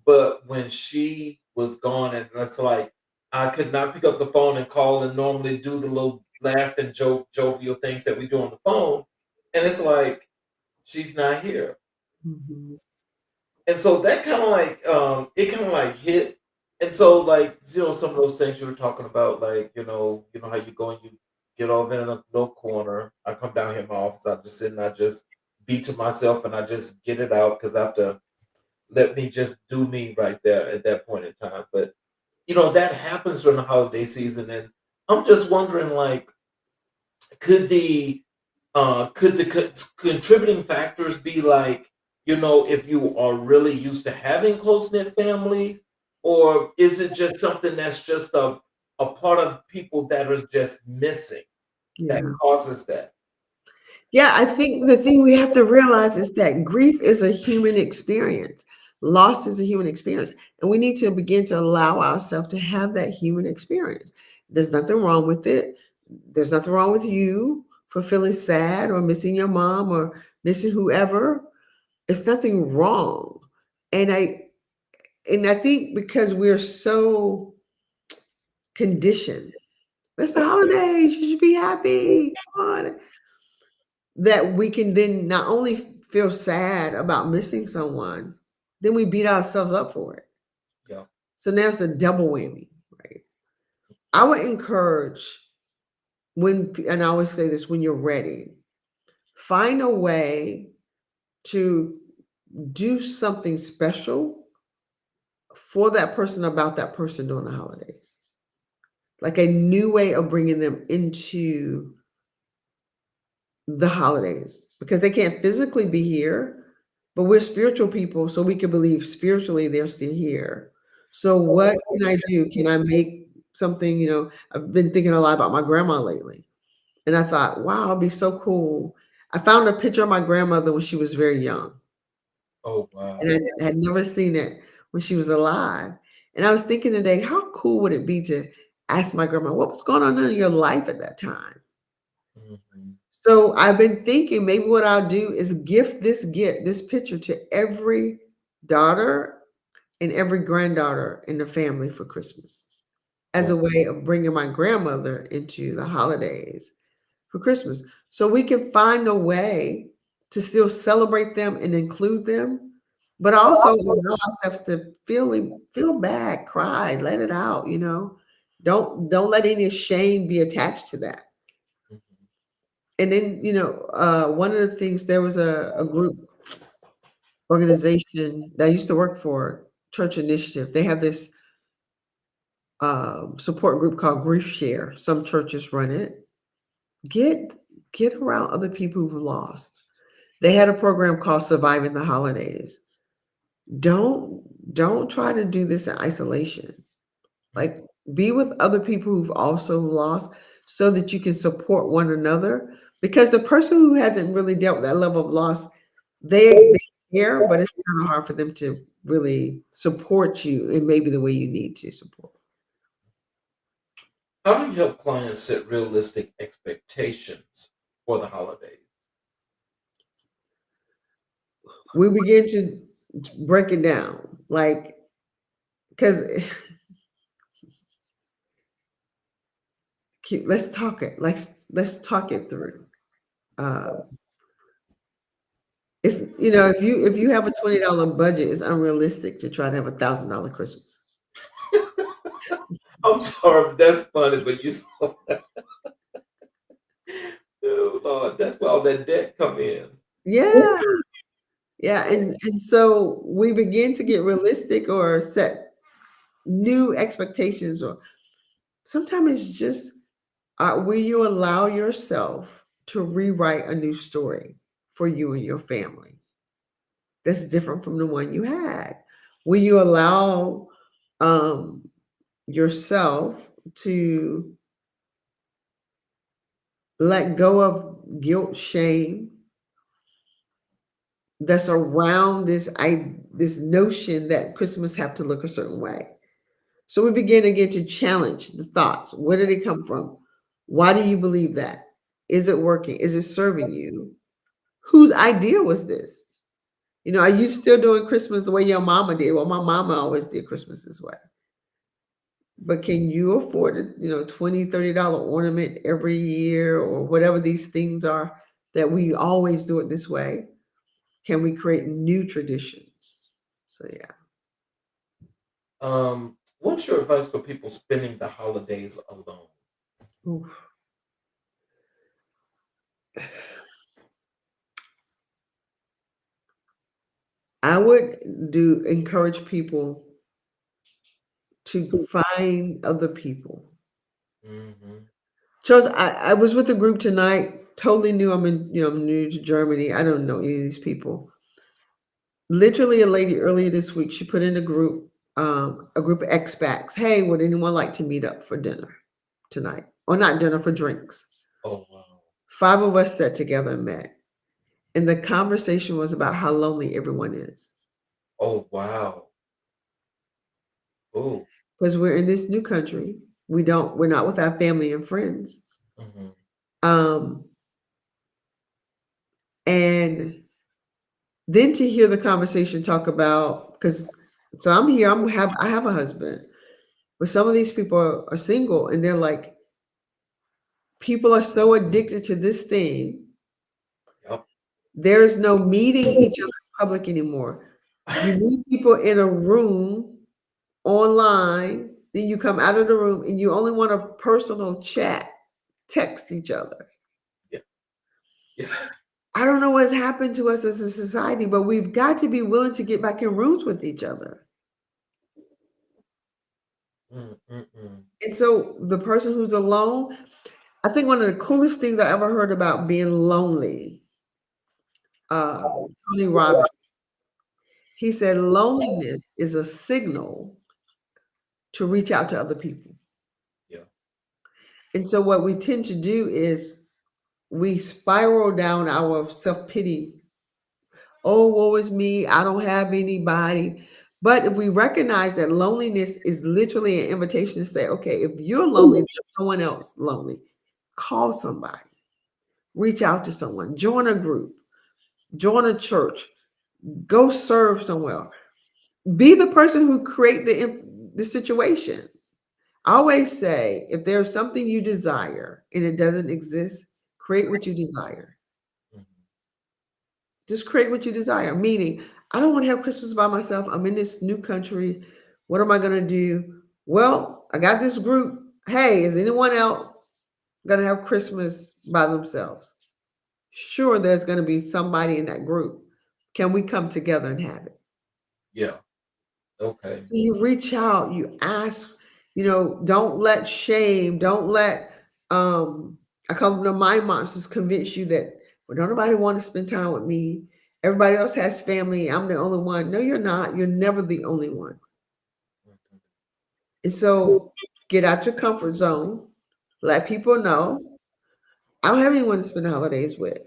S2: But when she was gone, and it's like I could not pick up the phone and call and normally do the little laugh and jovial things that we do on the phone. And it's like she's not here.
S3: mhm.
S2: And so that kind of like it kind of like hit. And so like some of those things you were talking about, like how you go and you get over in a little corner. I come down here in my office, I just sit and I just be to myself and I just get it out because I have to let me just do me right there at that point in time. But that happens during the holiday season, and I'm just wondering, like, could the contributing factors be like, if you are really used to having close knit families, or is it just something that's just a part of people that are just missing that
S3: Yeah.
S2: causes that?
S3: Yeah, I think the thing we have to realize is that grief is a human experience. Loss is a human experience. And we need to begin to allow ourselves to have that human experience. There's nothing wrong with it. There's nothing wrong with you for feeling sad or missing your mom or missing whoever. It's nothing wrong. And I think because we're so conditioned It's the holidays. You should be happy. Come on. That we can then not only feel sad about missing someone, then we beat ourselves up for it.
S2: Yeah.
S3: So now it's the double whammy, right? I would encourage and I always say this, when you're ready, find a way to do something special for that person about that person during the holidays. Like a new way of bringing them into the holidays because they can't physically be here, but we're spiritual people, so we can believe spiritually they're still here. So what can I do? Can I make something, I've been thinking a lot about my grandma lately. And I thought, wow, it'd be so cool. I found a picture of my grandmother when she was very young.
S2: Oh, wow.
S3: And I had never seen it when she was alive. And I was thinking today, how cool would it be to ask my grandma, what was going on in your life at that time?
S2: Mhm.
S3: So I've been thinking maybe what I'll do is gift this picture to every daughter and every granddaughter in the family for Christmas as a way of bringing my grandmother into the holidays for Christmas. So we can find a way to still celebrate them and include them, but also allow ourselves to feel bad, cry, let it out, Don't let any shame be attached to that.
S2: Mhm.
S3: And then, one of the things, there was a group organization that I used to work for, Church Initiative. They have this support group called Grief Share. Some churches run it. Get get around other people who've lost. They had a program called Surviving the Holidays. Don't don't try to do this in isolation. Like, be with other people who've also lost so that you can support one another. Because the person who hasn't really dealt with that level of loss, they care, but it's kind of hard for them to really support you in maybe the way you need to support.
S2: How do you help clients set realistic expectations for the holidays?
S3: We begin to break it down, like, because let's talk it. Let's talk it through. Uh, it's if you have a $20 budget, it's unrealistic to try to have $1,000 Christmas.
S2: I'm sorry, but that's funny, but you so oh Lord, that's where all that debt come in.
S3: Yeah, yeah, and so we begin to get realistic or set new expectations, or sometimes it's just will you allow yourself to rewrite a new story for you and your family that's different from the one you had? Will you allow um, yourself to let go of guilt, shame that's around this notion that Christmas have to look a certain way? So we begin again to challenge the thoughts. Where did it come from? Why do you believe that? Is it working? Is it serving you? Whose idea was this? Are you still doing Christmas the way your mama did? Well, my mama always did Christmas this way. But can you afford a, $20, $30 ornament every year, or whatever these things are that we always do it this way? Can we create new traditions? So yeah.
S2: What's your advice for people spending the holidays alone?
S3: Oof. I would do encourage people to find other people.
S2: Hmm.
S3: Charles, I was with a group tonight, totally new. I'm new to Germany. I don't know any of these people. Literally, a lady earlier this week, she put in a group of expats. Hey, would anyone like to meet up for dinner tonight? Or not dinner, for drinks.
S2: Oh wow.
S3: 5 of us sat together and met. And the conversation was about how lonely everyone is.
S2: Oh wow. Oh.
S3: Because we're in this new country. We're not with our family and friends.
S2: Hmm.
S3: Um, and then to hear the conversation talk about, because so I have a husband, but some of these people are single, and they're like, People are so addicted to this thing.
S2: Yep.
S3: There's no meeting each other in public anymore. You meet people in a room online, then you come out of the room and you only want a personal chat, text each other.
S2: Yeah. Yeah.
S3: I don't know what's happened to us as a society, but we've got to be willing to get back in rooms with each other. And so the person who's alone, I think one of the coolest things I ever heard about being lonely, Tony Robbins, he said loneliness is a signal to reach out to other people.
S2: Yeah.
S3: And so what we tend to do is we spiral down our self-pity. Oh, woe is me. I don't have anybody. But if we recognize that loneliness is literally an invitation to say, okay, if you're lonely, there's no one else lonely. Call somebody, reach out to someone, join a group, join a church, go serve somewhere. Be the person who create the situation. I always say, if there's something you desire and it doesn't exist, create what you desire. Just create what you desire. Meaning, I don't want to have Christmas by myself. I'm in this new country. What am I going to do? Well, I got this group. Hey, is anyone else going to have Christmas by themselves? Sure, there's going to be somebody in that group. Can we come together and have it?
S2: Yeah. Okay.
S3: So you reach out, you ask, don't let shame, don't let I call them the mind monsters convince you that, well, don't nobody want to spend time with me. Everybody else has family. I'm the only one. No, you're not. You're never the only one. And so get out your comfort zone. Let people know. I don't have anyone to spend the holidays with.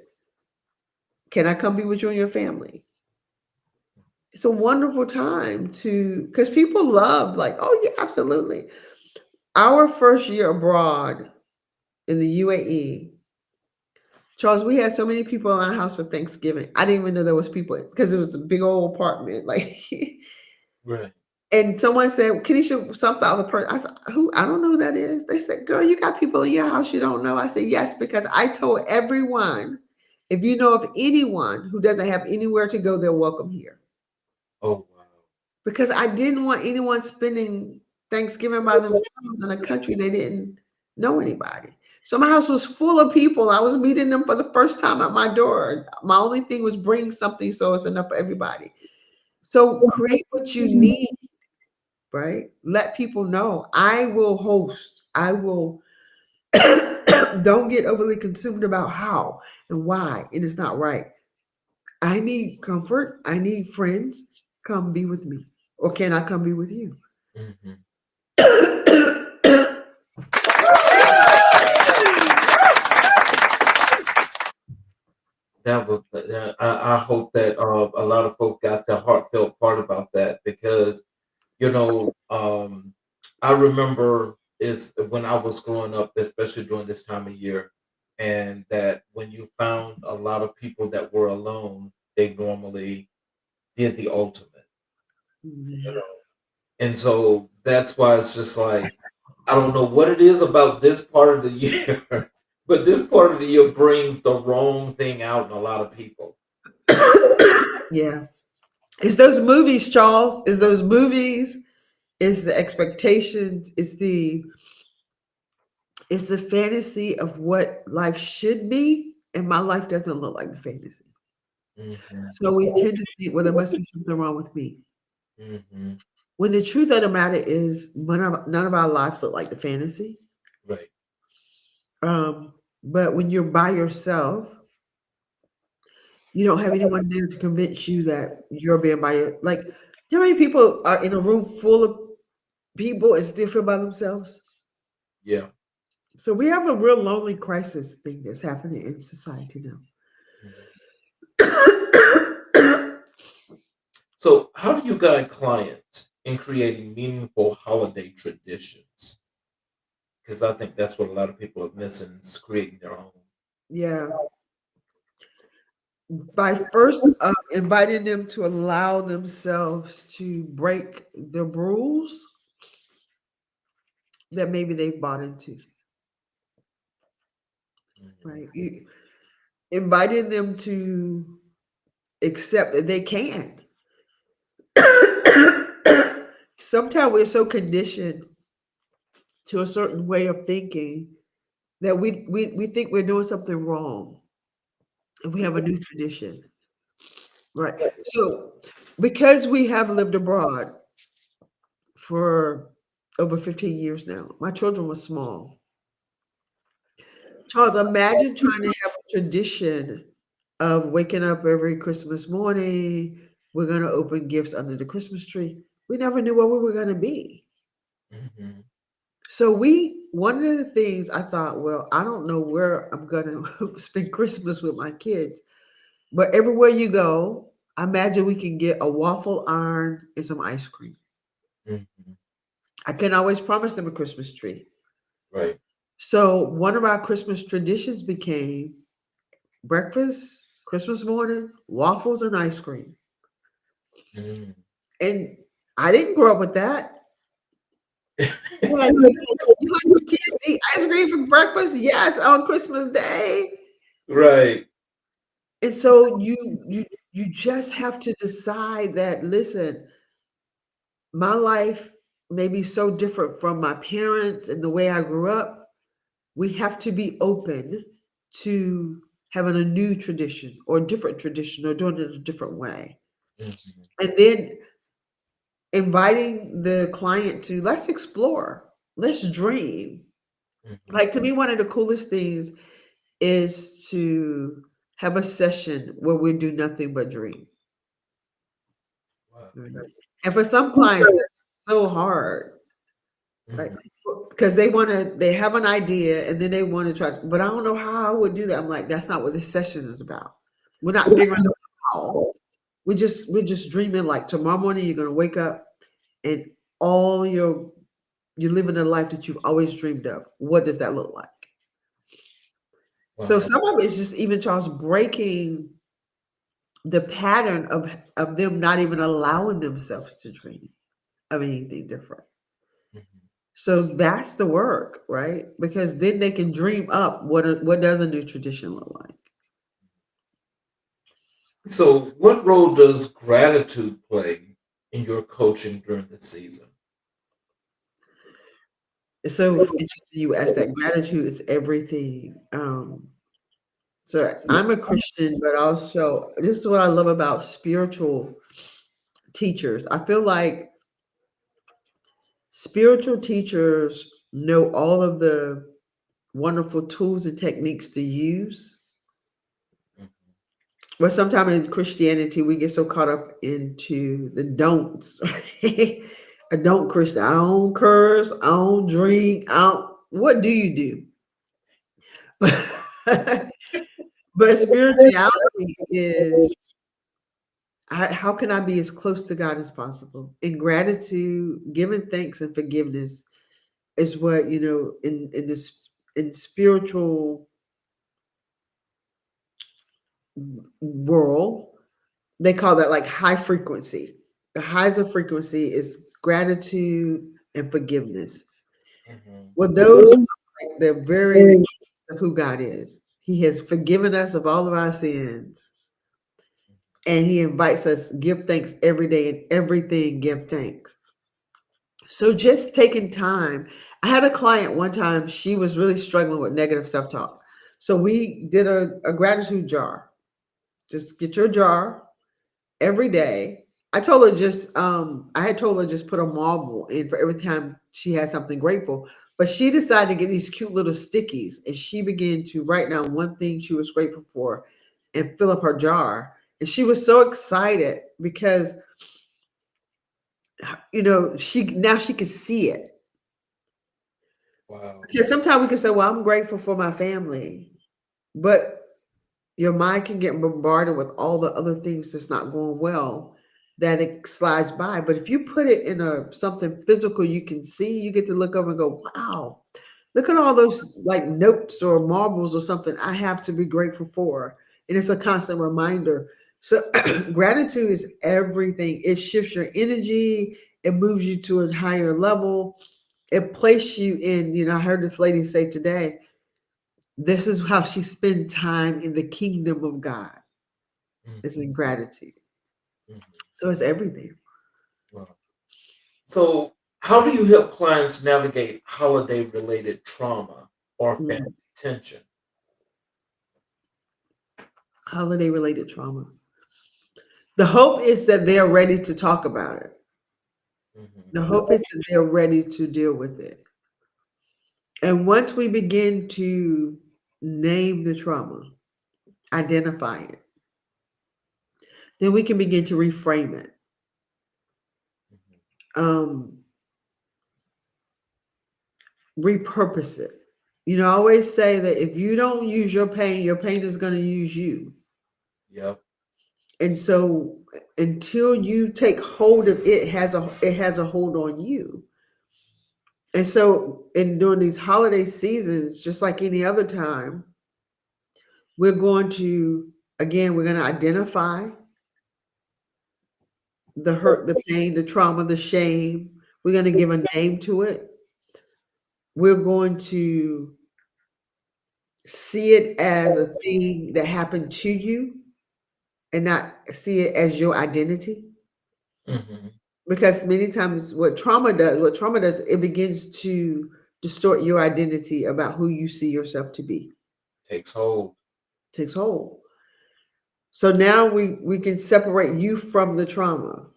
S3: Can I come be with you and your family? It's a wonderful time because people love, like, oh, yeah, absolutely. Our first year abroad in the UAE, Charles, we had so many people in our house for Thanksgiving. I didn't even know there was people because it was a big old apartment. Like,
S2: Right.
S3: and someone said, Caneisha, something about the person. I said, who? I don't know who that is. They said, girl, you got people in your house you don't know. I said, yes, because I told everyone, if you know of anyone who doesn't have anywhere to go, they're welcome here.
S2: Oh, wow.
S3: Because I didn't want anyone spending Thanksgiving by themselves in a country they didn't know anybody. So my house was full of people. I was meeting them for the first time at my door. My only thing was bring something so it's enough for everybody. So create what you need, right? Let people know. I will host. I will. Don't get overly consumed about how and why. It is not right. I need comfort. I need friends. Come be with me. Or can I come be with you?
S2: That was I hope that a lot of folk got the heartfelt part about that because I remember is when I was growing up, especially during this time of year, and that when you found a lot of people that were alone, they normally did the ultimate, you know. And so that's why it's just like I don't know what it is about this part of the year, but this part of the year brings the wrong thing out in a lot of people.
S3: Yeah. It's those movies, Charles. It's those movies. It's the expectations. It's the fantasy of what life should be. And my life doesn't look like the fantasies. So we tend to think, well, there must be something wrong with me. When the truth of the matter is, none of our lives look like the fantasy.
S2: Right.
S3: But when you're by yourself, you don't have anyone there to convince you that you're being by your, like, how many people are in a room full of people and still feel by themselves?
S2: Yeah.
S3: So we have a real lonely crisis thing that's happening in society now.
S2: So, how do you guide clients in creating meaningful holiday traditions? Because I think that's what a lot of people are missing is creating their own.
S3: Yeah. By first inviting them to allow themselves to break the rules that maybe they've bought into. right? You inviting them to accept that they can. Sometimes we're so conditioned to a certain way of thinking that we think we're doing something wrong and we have a new tradition, right? So because we have lived abroad for over 15 years now, my children were small. Charles, imagine trying to have a tradition of waking up every Christmas morning. We're going to open gifts under the Christmas tree. We never knew where we were going to be.
S2: Mhm.
S3: So one of the things I thought, well, I don't know where I'm going to spend Christmas with my kids, but everywhere you go, I imagine we can get a waffle iron and some ice cream.
S2: Mhm.
S3: I can always promise them a Christmas tree.
S2: Right.
S3: So one of our Christmas traditions became breakfast, Christmas morning, waffles and ice cream.
S2: Mm.
S3: And I didn't grow up with that. Yeah, you let your kids eat ice cream for breakfast? Yes, on Christmas Day.
S2: Right.
S3: And so you just have to decide that, listen, my life may be so different from my parents and the way I grew up. We have to be open to having a new tradition or a different tradition or doing it a different way.
S2: Mhm.
S3: And then inviting the client to let's explore, let's dream.
S2: Mhm.
S3: Like to me, one of the coolest things is to have a session where we do nothing but dream.
S2: Wow.
S3: Right. And for some clients, that's so hard. Like,
S2: Mhm.
S3: because they have an idea and then they want to try, but I don't know how I would do that. I'm like, that's not what this session is about. We're not figuring out how. We're just dreaming like tomorrow morning you're gonna wake up and all you're living a life that you've always dreamed of. What does that look like? So
S2: Wow.
S3: some of it's just even Charles breaking the pattern of them not even allowing themselves to dream of anything different.
S2: Mhm.
S3: So that's the work, right? Because then they can dream up what does a new tradition look like.
S2: So, what role does gratitude play in your coaching during the season?
S3: It's so interesting you ask that. Gratitude is everything. So I'm a Christian, but also this is what I love about spiritual teachers. I feel like spiritual teachers know all of the wonderful tools and techniques to use.
S2: Mhm.
S3: But sometimes in Christianity, we get so caught up into the don'ts. I don't Christian. I don't curse. I don't drink. I don't. What do you do? But spirituality is how can I be as close to God as possible? In gratitude, giving thanks and forgiveness is what in this in spiritual world they call that like high frequency. The highs of frequency is gratitude and forgiveness.
S2: Mhm.
S3: Well, those are like the very essence of who God is. He has forgiven us of all of our sins, and He invites us give thanks every day and everything. Give thanks. So just taking time. I had a client one time. She was really struggling with negative self talk. So we did a gratitude jar. Just get your jar every day. I told her just I had told her just put a marble in for every time she had something grateful. But she decided to get these cute little stickies and she began to write down one thing she was grateful for and fill up her jar. And she was so excited because she could see it.
S2: Wow.
S3: Because sometimes we can say, well, I'm grateful for my family, but your mind can get bombarded with all the other things that's not going well that it slides by. But if you put it in a something physical you can see, you get to look over and go, wow, look at all those like notes or marbles or something I have to be grateful for. And it's a constant reminder. So gratitude is everything. It shifts your energy, it moves you to a higher level, it places you in, I heard this lady say today, This is how she spent time in the kingdom of God, is in gratitude.
S2: Mhm.
S3: So it's everything.
S2: Wow. So, how do you help clients navigate holiday related trauma or family
S3: Mm.
S2: tension?
S3: Holiday related trauma. The hope is that they're ready to talk about it.
S2: Mhm.
S3: The hope is that they're ready to deal with it. And once we begin to name the trauma, identify it, then we can begin to reframe it.
S2: Mhm.
S3: Um, Repurpose it. I always say that if you don't use your pain is going to use you.
S2: Yep.
S3: And so until you take hold of it, has a hold on you. And so in during these holiday seasons, just like any other time, we're going to we're going to identify the hurt, the pain, the trauma, the shame. We're going to give a name to it. We're going to see it as a thing that happened to you and not see it as your identity.
S2: Mhm.
S3: Because many times what trauma does, it begins to distort your identity about who you see yourself to be.
S2: Takes hold.
S3: Takes hold. So now we can separate you from the trauma.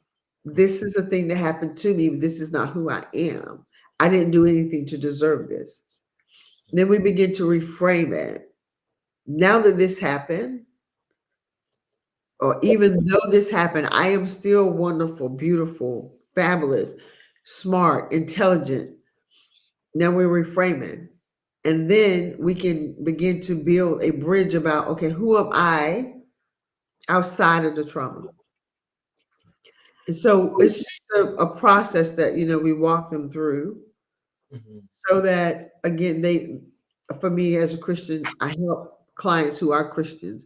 S3: This is a thing that happened to me, but this is not who I am. I didn't do anything to deserve this. Then we begin to reframe it. Now that this happened, or even though this happened, I am still wonderful, beautiful, fabulous, smart, intelligent. Now we're reframing. And then we can begin to build a bridge about, okay, who am I outside of the trauma? And so it's just a process that, we walk them through
S2: Mhm.
S3: so that, again, for me as a Christian, I help clients who are Christians.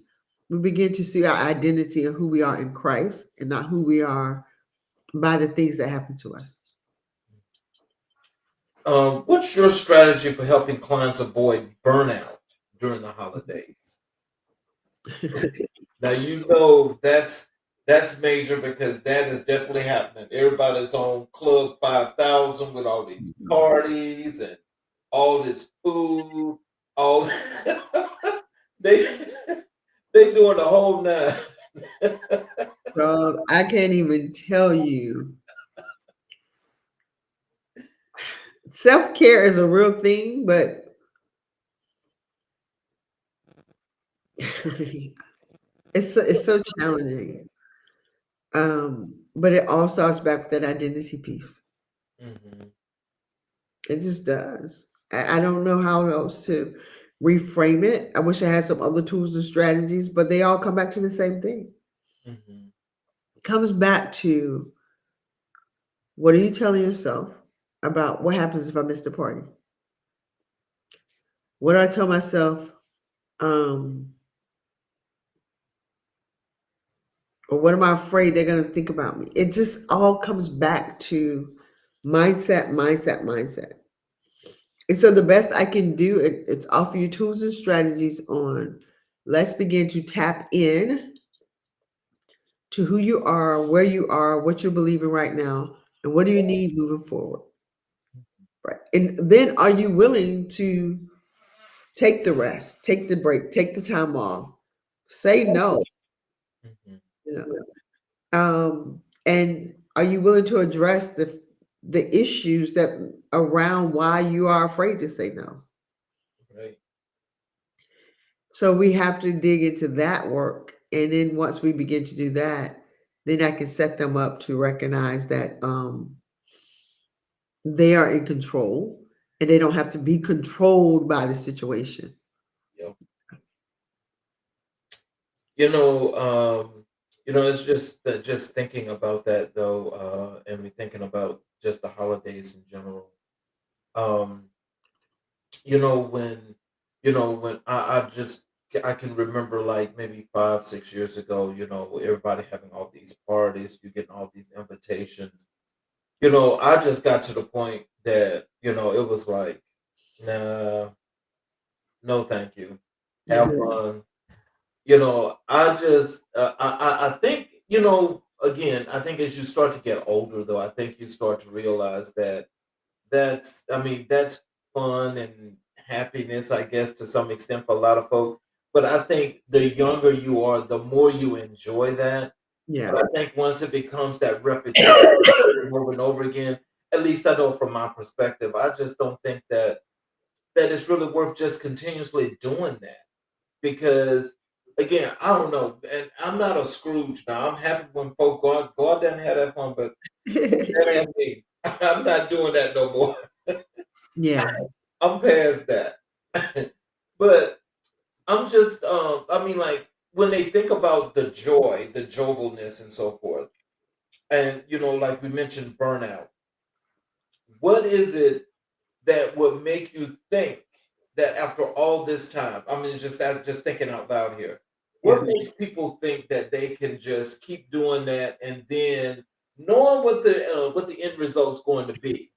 S3: We begin to see our identity and who we are in Christ and not who we are by the things that happen to us.
S2: What's your strategy for helping clients avoid burnout during the holidays? Now you know that's major because that is definitely happening. Everybody's on Club 5,000 with all these parties and all this food. All they they doing the whole nine.
S3: So I can't even tell you. Self-care is a real thing, but it's so challenging. But it all starts back with that identity piece.
S2: Mhm.
S3: It just does. I don't know how else to reframe it. I wish I had some other tools and strategies, but they all come back to the same thing.
S2: Mhm.
S3: It comes back to, what are you telling yourself about what happens if I miss the party? What do I tell myself? Um, or what am I afraid they're going to think about me? It just all comes back to mindset, mindset, mindset. And so the best I can do, it's offer you tools and strategies on, let's begin to tap in to who you are, where you are, what you're believing right now, and what do you need moving forward. Right. And then are you willing to take the rest, take the break, take the time off, say no,
S2: Mhm.
S3: you and are you willing to address the issues that around why you are afraid to say no?
S2: Right.
S3: So we have to dig into that work. And then once we begin to do that, then I can set them up to recognize that they are in control and they don't have to be controlled by the situation.
S2: Yep. You know, it's just that just thinking about that though, and me thinking about just the holidays in general. Um, when when I can remember like maybe 5, 6 years ago, everybody having all these parties, you getting all these invitations. I just got to the point that, it was like, nah, No, thank you. Have
S3: Yeah.
S2: fun. I just, I think, again, I think as you start to get older, though, I think you start to realize that I mean, that's fun and happiness, I guess, to some extent for a lot of folk. But I think the younger you are, the more you enjoy that.
S3: Yeah.
S2: But I think once it becomes that repetition over and over again, at least I know from my perspective, I just don't think that it's really worth just continuously doing that. Because again, I don't know, and I'm not a Scrooge now. I'm happy when folk go out there and have that fun, but that ain't me. I'm not doing that no more.
S3: Yeah.
S2: I'm past that. But I'm just I mean, like, when they think about the joy, the jovialness and so forth, and like we mentioned burnout, what is it that would make you think that after all this time, I mean, just thinking out loud here,
S3: Yeah.
S2: what makes people think that they can just keep doing that and then knowing what the end result's going to be,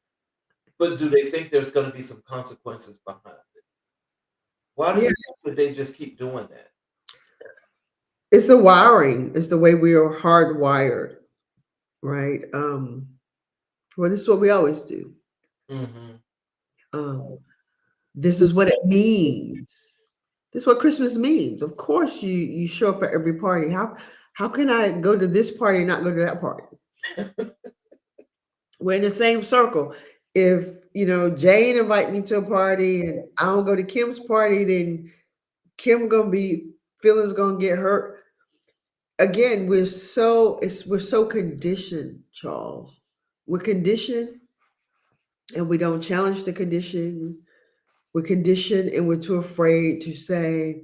S2: but do they think there's going to be some consequences behind it? Why do
S3: Yeah.
S2: you think that they just keep doing that?
S3: It's the wiring. It's the way we are hardwired, right? Well, this is what we always do.
S2: Hmm.
S3: Um, this is what it means. This is what Christmas means. Of course, you show up at every party. How can I go to this party and not go to that party? We're in the same circle. If Jane invite me to a party and I don't go to Kim's party, then Kim gonna be feelings gonna get hurt. Again, we're so conditioned, Charles. We're conditioned and we don't challenge the condition. We're conditioned and we're too afraid to say,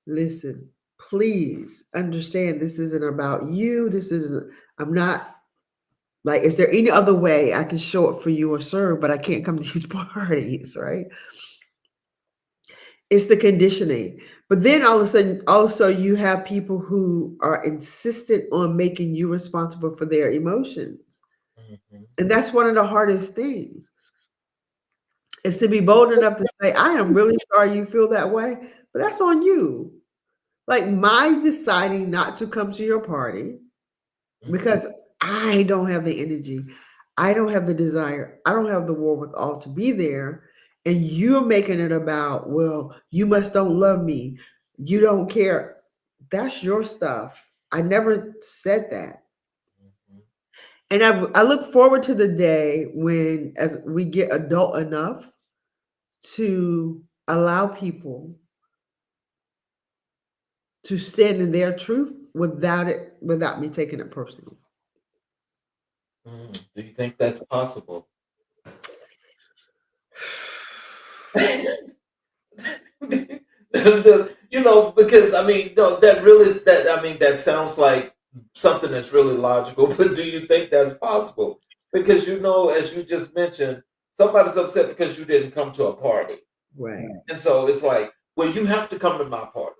S3: listen, please understand this isn't about you. This isn't, I'm not like, is there any other way I can show up for you or serve, but I can't come to these parties, right? It's the conditioning. But then all of a sudden, also you have people who are insistent on making you responsible for their emotions.
S2: Hmm.
S3: And that's one of the hardest things is to be bold enough to say, I am really sorry you feel that way, but that's on you. Like my deciding not to come to your party because I don't have the energy, I don't have the desire, I don't have the wherewithal to be there. And you're making it about, well, you must don't love me. You don't care. That's your stuff. I never said that. And I look forward to the day when, as we get adult enough to allow people to stand in their truth without me taking it personally.
S2: Do you think that's possible? Because I mean, no, that really is that. I mean, that sounds like something that's really logical. But do you think that's possible? Because as you just mentioned, somebody's upset because you didn't come to a party,
S3: Right.
S2: and so it's like, well, you have to come to my party.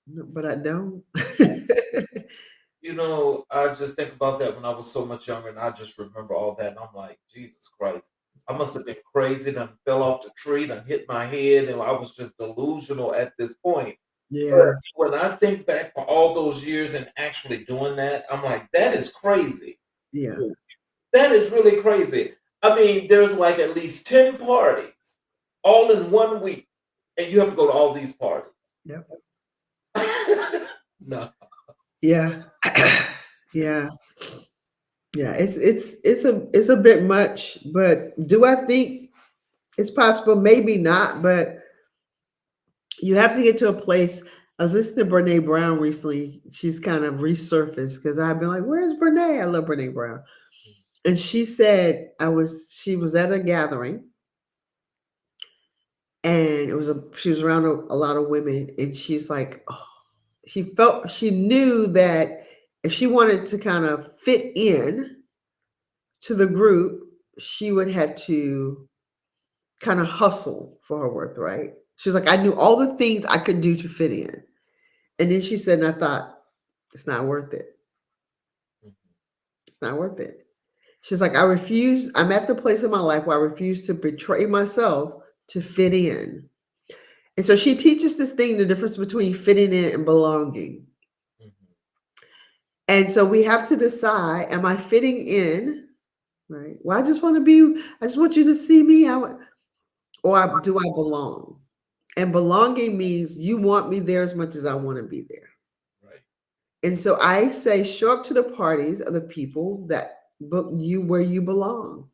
S3: No, but I don't.
S2: I just think about that when I was so much younger, and I just remember all that, and I'm like, Jesus Christ, I must have been crazy, and fell off the tree, and hit my head, and I was just delusional at this point. But
S3: Yeah.
S2: when I think back for all those years and actually doing that, I'm like, that is crazy.
S3: Yeah.
S2: That is really crazy. I mean, there's like at least 10 parties all in 1 week, and you have to go to all these parties.
S3: Yep.
S2: No.
S3: Yeah. Yeah. Yeah. It's a bit much, but do I think it's possible? Maybe not, but you have to get to a place. I was listening to Brene Brown recently. She's kind of resurfaced because I've been like, where's Brene? I love Brene Brown. And she said she was at a gathering and she was around a lot of women and she's like, oh, she knew that if she wanted to kind of fit in to the group, she would have to kind of hustle for her worth, right? She was like, I knew all the things I could do to fit in. And then she said, and I thought, it's not worth it. It's not worth it. She's like, I refuse. I'm at the place in my life where I refuse to betray myself to fit in. And so she teaches this thing, the difference between fitting in and belonging.
S2: Mhm.
S3: And so we have to decide, am I fitting in? Right. Well, I just want you to see me. Do I belong? And belonging means you want me there as much as I want to be there.
S2: Right.
S3: And so I say, show up to the parties of the people that where you belong.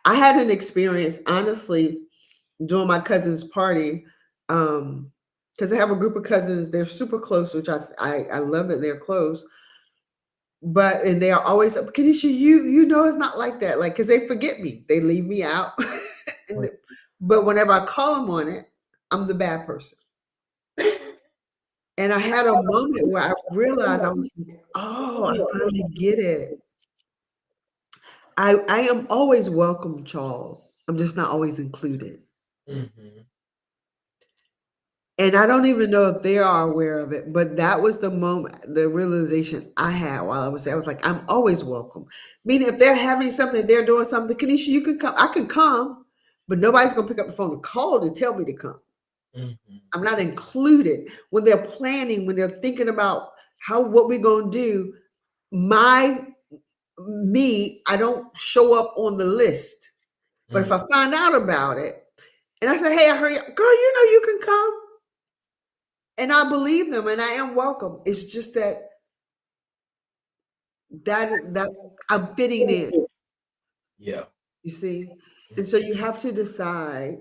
S3: I had an experience, honestly, during my cousin's party, because I have a group of cousins. They're super close, which I love that they're close. But and they are always, Kanisha, you know it's not like that, like because they forget me, they leave me out.
S2: Right.
S3: But whenever I call them on it, I'm the bad person. And I had a moment where I realized I was like, oh, I finally get it. I am always welcome, Charles. I'm just not always included.
S2: Mhm.
S3: And I don't even know if they are aware of it, but that was the moment, the realization I had while I was there. I was like, I'm always welcome. Meaning, if they're having something, they're doing something, Kanisha, you can come. I can come, but nobody's going to pick up the phone and call to tell me to come.
S2: Mhm.
S3: I'm not included when they're planning, when they're thinking about what we're going to do. I don't show up on the list. But if I find out about it and I say, hey, I heard you, girl, you know you can come. And I believe them and I am welcome. It's just that I'm fitting in,
S2: Yeah.
S3: you see? And so you have to decide,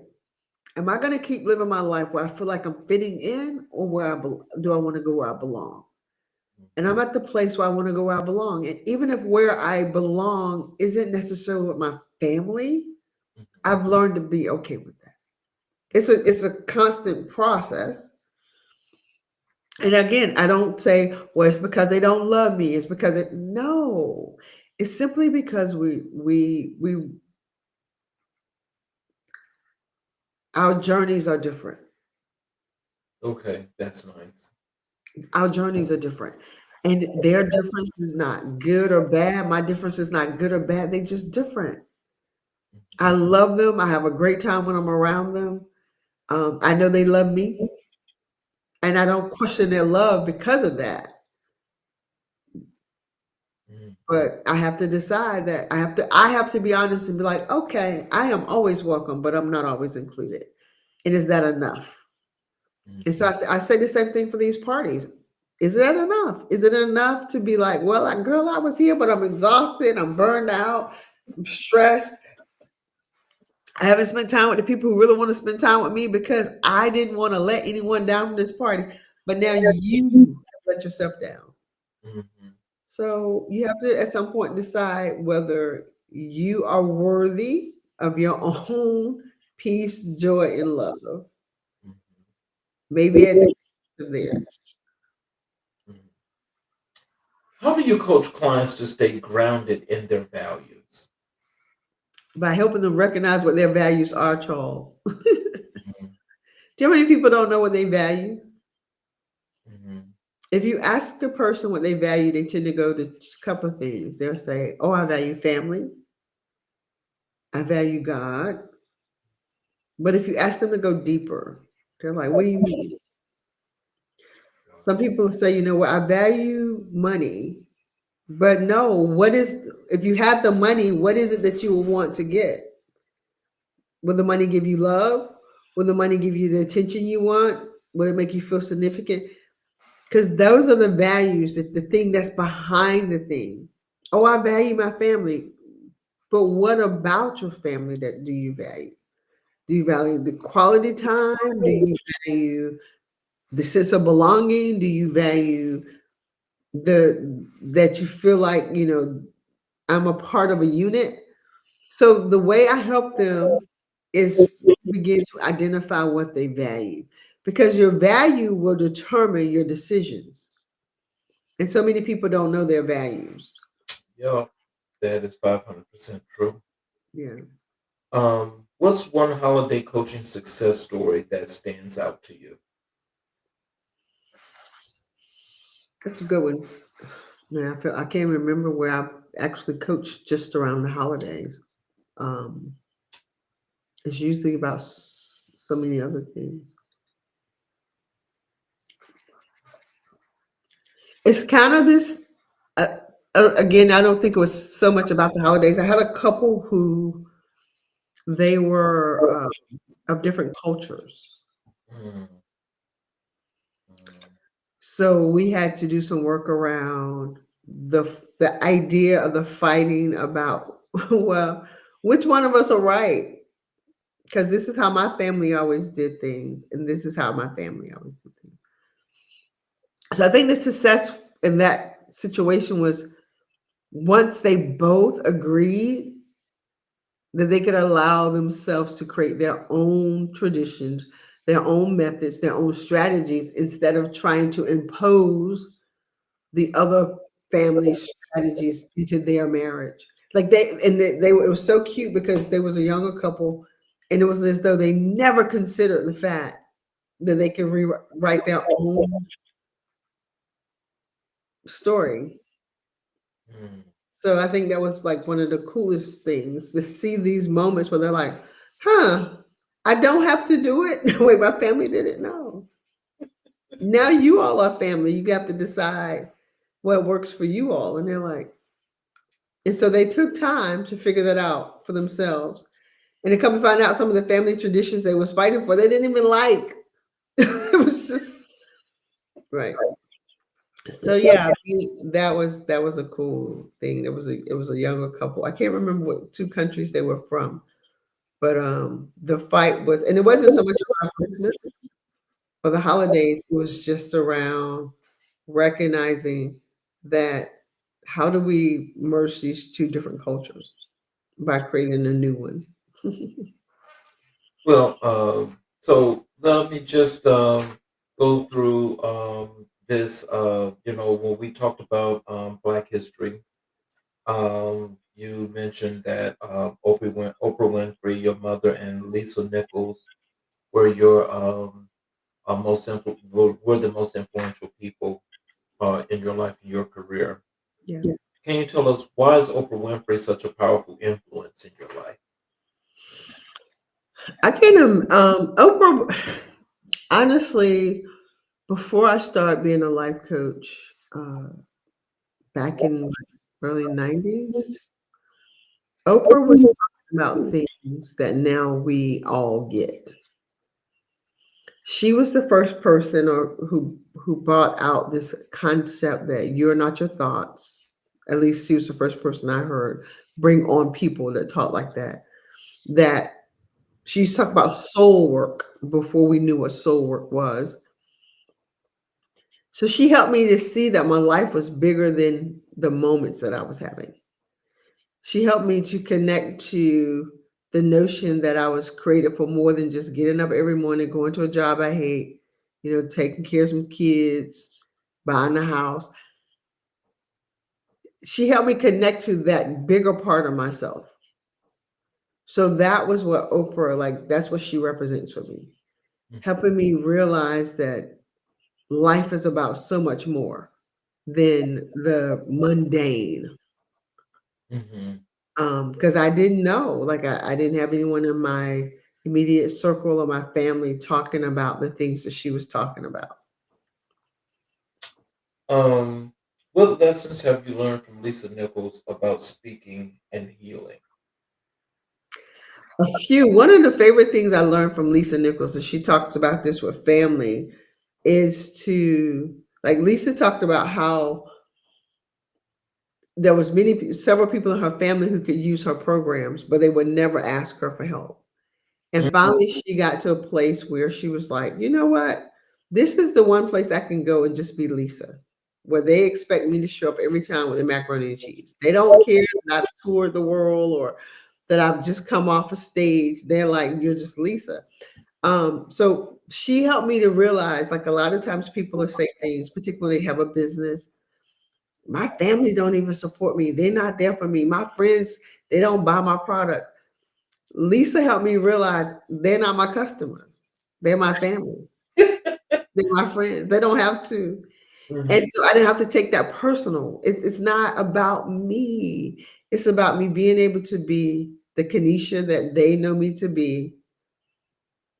S3: am I going to keep living my life where I feel like I'm fitting in, or do I want to go where I belong? And I'm at the place where I want to go where I belong. And even if where I belong isn't necessarily with my family,
S2: Mhm.
S3: I've learned to be okay with that. It's a constant process. And again, I don't say, well, it's because they don't love me. It's because no, it's simply because our journeys are different.
S2: Okay, that's nice.
S3: Our journeys are different. And their difference is not good or bad. My difference is not good or bad. They're just different. I love them. I have a great time when I'm around them. I know they love me. And I don't question their love because of that.
S2: Mhm.
S3: But I have to decide that I have to be honest and be like, okay, I am always welcome, but I'm not always included. And is that enough? And so I say the same thing for these parties. Is that enough? Is it enough to be like, well, girl, I was here, but I'm exhausted, I'm burned out, I'm stressed. I haven't spent time with the people who really want to spend time with me because I didn't want to let anyone down from this party. But now you let yourself down.
S2: Mhm.
S3: So you have to at some point decide whether you are worthy of your own peace, joy, and love.
S2: Mhm.
S3: Maybe at the expense of theirs.
S2: Mhm. How do you coach clients to stay grounded in their values?
S3: By helping them recognize what their values are, Charles. Do
S2: Mhm.
S3: you know how many people don't know what they value?
S2: Mhm.
S3: If you ask a person what they value, they tend to go to a couple of things. They'll say, oh, I value family. I value God. But if you ask them to go deeper, they're like, what do you mean? Some people say, you know what, I value money. But no, if you had the money, what is it that you would want to get? Will the money give you love? Will the money give you the attention you want? Will it make you feel significant? Because those are the values, the thing that's behind the thing. Oh, I value my family. But what about your family that do you value? Do you value the quality time? Do you value the sense of belonging? Do you value that you feel like, I'm a part of a unit? So the way I help them is begin to identify what they value, because your value will determine your decisions. And so many people don't know their values.
S2: Yeah, that is 500% true.
S3: Yeah,
S2: What's one holiday coaching success story that stands out to you?
S3: that's a good one. Man, I can't remember where I actually coached just around the holidays. Um, it's usually about so many other things. It's kind of this. Uh, Again, I don't think it was so much about the holidays. I had a couple who they were of different cultures,
S2: Mm, mm,
S3: so we had to do some work around the idea of the fighting about well, which one of us are right? Because this is how my family always did things, and this is how my family always did things. So I think the success in that situation was once they both agreed that they could allow themselves to create their own traditions, their own methods, their own strategies, instead of trying to impose the other family strategies into their marriage. Like they it was so cute because there was a younger couple, and it was as though they never considered the fact that they could rewrite their own story.
S2: mm.
S3: So I think that was like one of the coolest things to see these moments where they're like, huh, I don't have to do it. Wait, my family did it. No. Now you all are family. You have to decide what works for you all. And they're like, and so they took time to figure that out for themselves. And to come to find out some of the family traditions they was fighting for, they didn't even like. It was just right. So yeah, that was a cool thing. It was a younger couple. I can't remember what two countries they were from, but the fight was, and it wasn't so much around Christmas or the holidays. It was just around recognizing that how do we merge these two different cultures by creating a new one.
S2: Well, so let me just go through this. When we talked about Black history, you mentioned that Oprah Winfrey, your mother, and Lisa Nichols were your were the most influential people in your life and your career.
S3: Yeah.
S2: Can you tell us why is Oprah Winfrey such a powerful influence in your life?
S3: I can Oprah honestly, before I started being a life coach, back in early 90s, Oprah was talking about things that now we all get. She was the first person who brought out this concept that you're not your thoughts. At least she was the first person I heard bring on people that talk like that. That she used to talk about soul work before we knew what soul work was. So she helped me to see that my life was bigger than the moments that I was having. She helped me to connect to the notion that I was created for more than just getting up every morning, going to a job I hate, taking care of some kids, buying a house. She helped me connect to that bigger part of myself. So that was what Oprah, like, that's what she represents for me, helping me realize that life is about so much more than the mundane.
S2: Mm-hmm.
S3: Because I didn't know, like I didn't have anyone in my immediate circle or my family talking about the things that she was talking about.
S2: Um, what lessons have you learned from Lisa Nichols about speaking and healing?
S3: A few. One of the favorite things I learned from Lisa Nichols, and she talks about this with family, is to like Lisa talked about how there was several people in her family who could use her programs, but they would never ask her for help. And finally, she got to a place where she was like, you know what? This is the one place I can go and just be Lisa, where they expect me to show up every time with a macaroni and cheese. They don't care that I've toured the world or that I've just come off a stage. They're like, you're just Lisa. So she helped me to realize, like a lot of times people will say things, particularly have a business. My family don't even support me. They're not there for me. My friends, they don't buy my product. Lisa helped me realize they're not my customers. They're my family. They're my friends. They don't have to. And
S2: Mhm.
S3: so I didn't have to take that personal. It's not about me. It's about me being able to be the Caneisha that they know me to be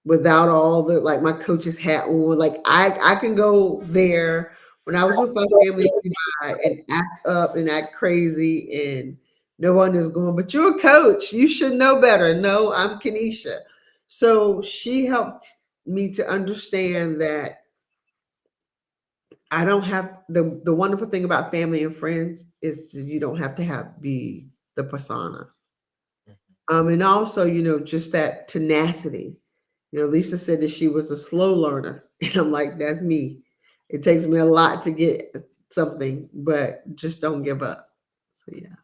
S3: without all the like my coach's hat on. Like I can go there When I was with my family, we buy and act up and act crazy, and no one is going, but you're a coach. You should know better. No, I'm Caneisha. So she helped me to understand that I don't have the wonderful thing about family and friends is that you don't have to have be the persona. And also, just that tenacity. Lisa said that she was a slow learner, and I'm like, that's me. It takes me a lot to get something, but just don't give up. So yeah.